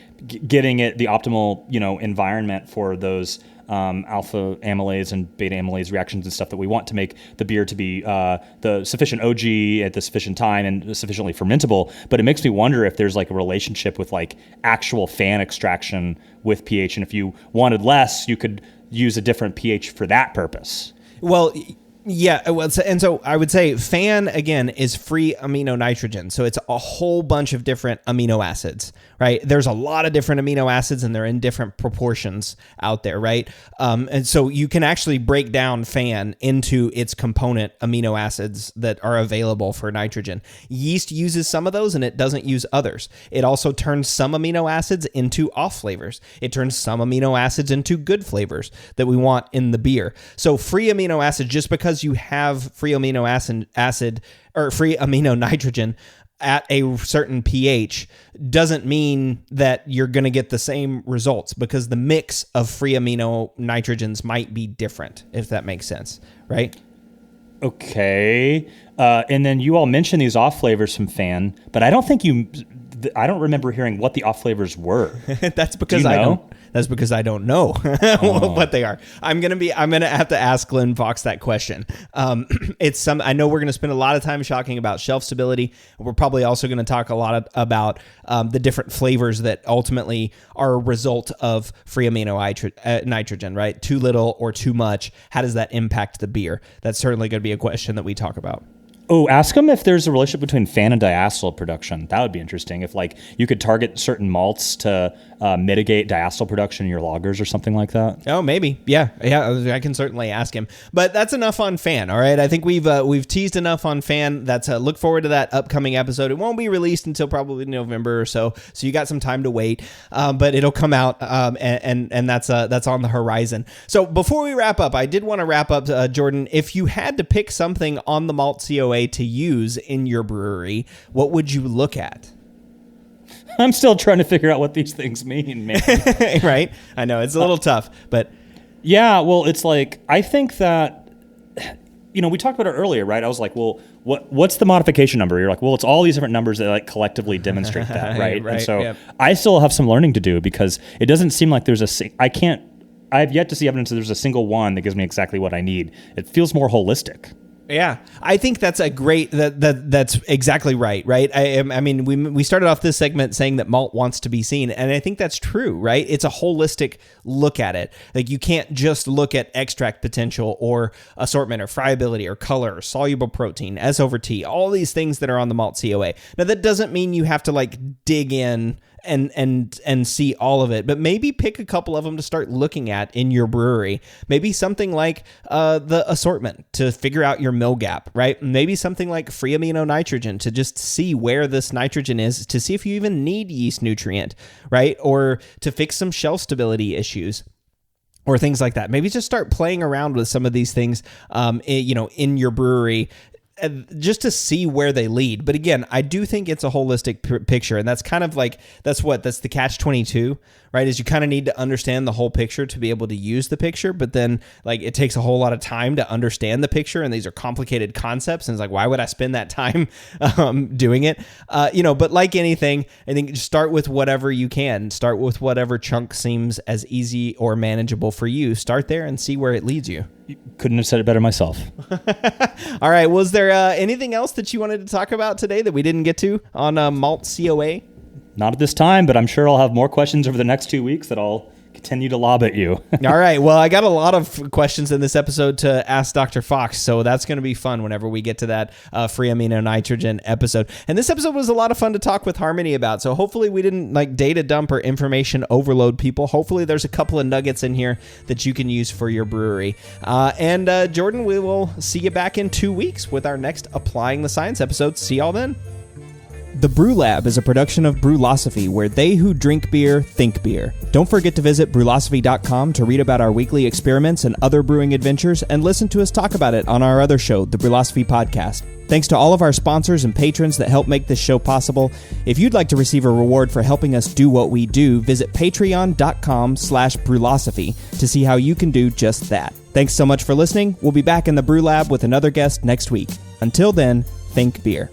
getting it the optimal, environment for those alpha amylase and beta amylase reactions and stuff that we want to make the beer to be the sufficient OG at the sufficient time and sufficiently fermentable. But it makes me wonder if there's like a relationship with like actual fan extraction with pH. And if you wanted less, you could use a different pH for that purpose. Well, yeah, and so I would say fan, again, is free amino nitrogen. So it's a whole bunch of different amino acids, right? There's a lot of different amino acids, and they're in different proportions out there, right? And so you can actually break down fan into its component amino acids that are available for nitrogen. Yeast uses some of those, and it doesn't use others. It also turns some amino acids into off flavors. It turns some amino acids into good flavors that we want in the beer. So free amino acids, just because you have free amino acid or free amino nitrogen at a certain pH doesn't mean that you're going to get the same results, because the mix of free amino nitrogens might be different, if that makes sense, right? Okay. And then you all mentioned these off flavors from fan, but I don't remember hearing what the off flavors were. That's because I don't know what they are. I'm gonna have to ask Glenn Fox that question. I know we're gonna spend a lot of time talking about shelf stability. We're probably also gonna talk a lot about the different flavors that ultimately are a result of free amino nitrogen, right? Too little or too much. How does that impact the beer? That's certainly gonna be a question that we talk about. Oh, ask them if there's a relationship between fan and diacetyl production. That would be interesting. If like you could target certain malts to mitigate diacetyl production in your lagers or something like that. Oh, maybe. Yeah. I can certainly ask him. But that's enough on fan. All right. I think we've teased enough on fan. That's look forward to that upcoming episode. It won't be released until probably November or so you got some time to wait. But it'll come out, and that's on the horizon. So before we wrap up, I did want to wrap up, Jordan. If you had to pick something on the Malt COA to use in your brewery, what would you look at? I'm still trying to figure out what these things mean, man. Right? I know it's a little tough, but yeah, well, it's like, I think that, we talked about it earlier, right? I was like, well, what's the modification number? You're like, well, it's all these different numbers that like collectively demonstrate that, right? Right. And so yep. I still have some learning to do, because it doesn't seem like I've yet to see evidence that there's a single one that gives me exactly what I need. It feels more holistic. Yeah, I think that's a great that's exactly right. I mean, we started off this segment saying that malt wants to be seen, and I think that's true, right? It's a holistic look at it. Like, you can't just look at extract potential or assortment or friability or color or soluble protein, S over T, all these things that are on the Malt COA. Now, that doesn't mean you have to like dig in and see all of it, but maybe pick a couple of them to start looking at in your brewery. Maybe something like the assortment to figure out your mill gap, right? Maybe something like free amino nitrogen to just see where this nitrogen is, to see if you even need yeast nutrient, right? Or to fix some shelf stability issues, or things like that. Maybe just start playing around with some of these things, in your brewery, just to see where they lead. But again, I do think it's a holistic picture, and that's kind of like, that's the catch-22, right? Is you kind of need to understand the whole picture to be able to use the picture, but then like it takes a whole lot of time to understand the picture, and these are complicated concepts, and it's like, why would I spend that time doing it? But like anything, I think just start with whatever you can. Start with whatever chunk seems as easy or manageable for you. Start there and see where it leads you. Couldn't have said it better myself. All right. Was there anything else that you wanted to talk about today that we didn't get to on Malt COA? Not at this time, but I'm sure I'll have more questions over the next 2 weeks that I'll continue to lob at you. All right. Well, I got a lot of questions in this episode to ask Dr. Fox, so that's going to be fun whenever we get to that free amino nitrogen episode. And this episode was a lot of fun to talk with Harmony about, so hopefully we didn't data dump or information overload people. Hopefully there's a couple of nuggets in here that you can use for your brewery. And Jordan, we will see you back in 2 weeks with our next Applying the Science episode. See y'all then. The Brew Lab is a production of Brewlosophy, where they who drink beer think beer. Don't forget to visit brewlosophy.com to read about our weekly experiments and other brewing adventures, and listen to us talk about it on our other show, the Brewlosophy Podcast. Thanks to all of our sponsors and patrons that help make this show possible. If you'd like to receive a reward for helping us do what we do, visit patreon.com/brewlosophy to see how you can do just that. Thanks so much for listening. We'll be back in the Brew Lab with another guest next week. Until then, think beer.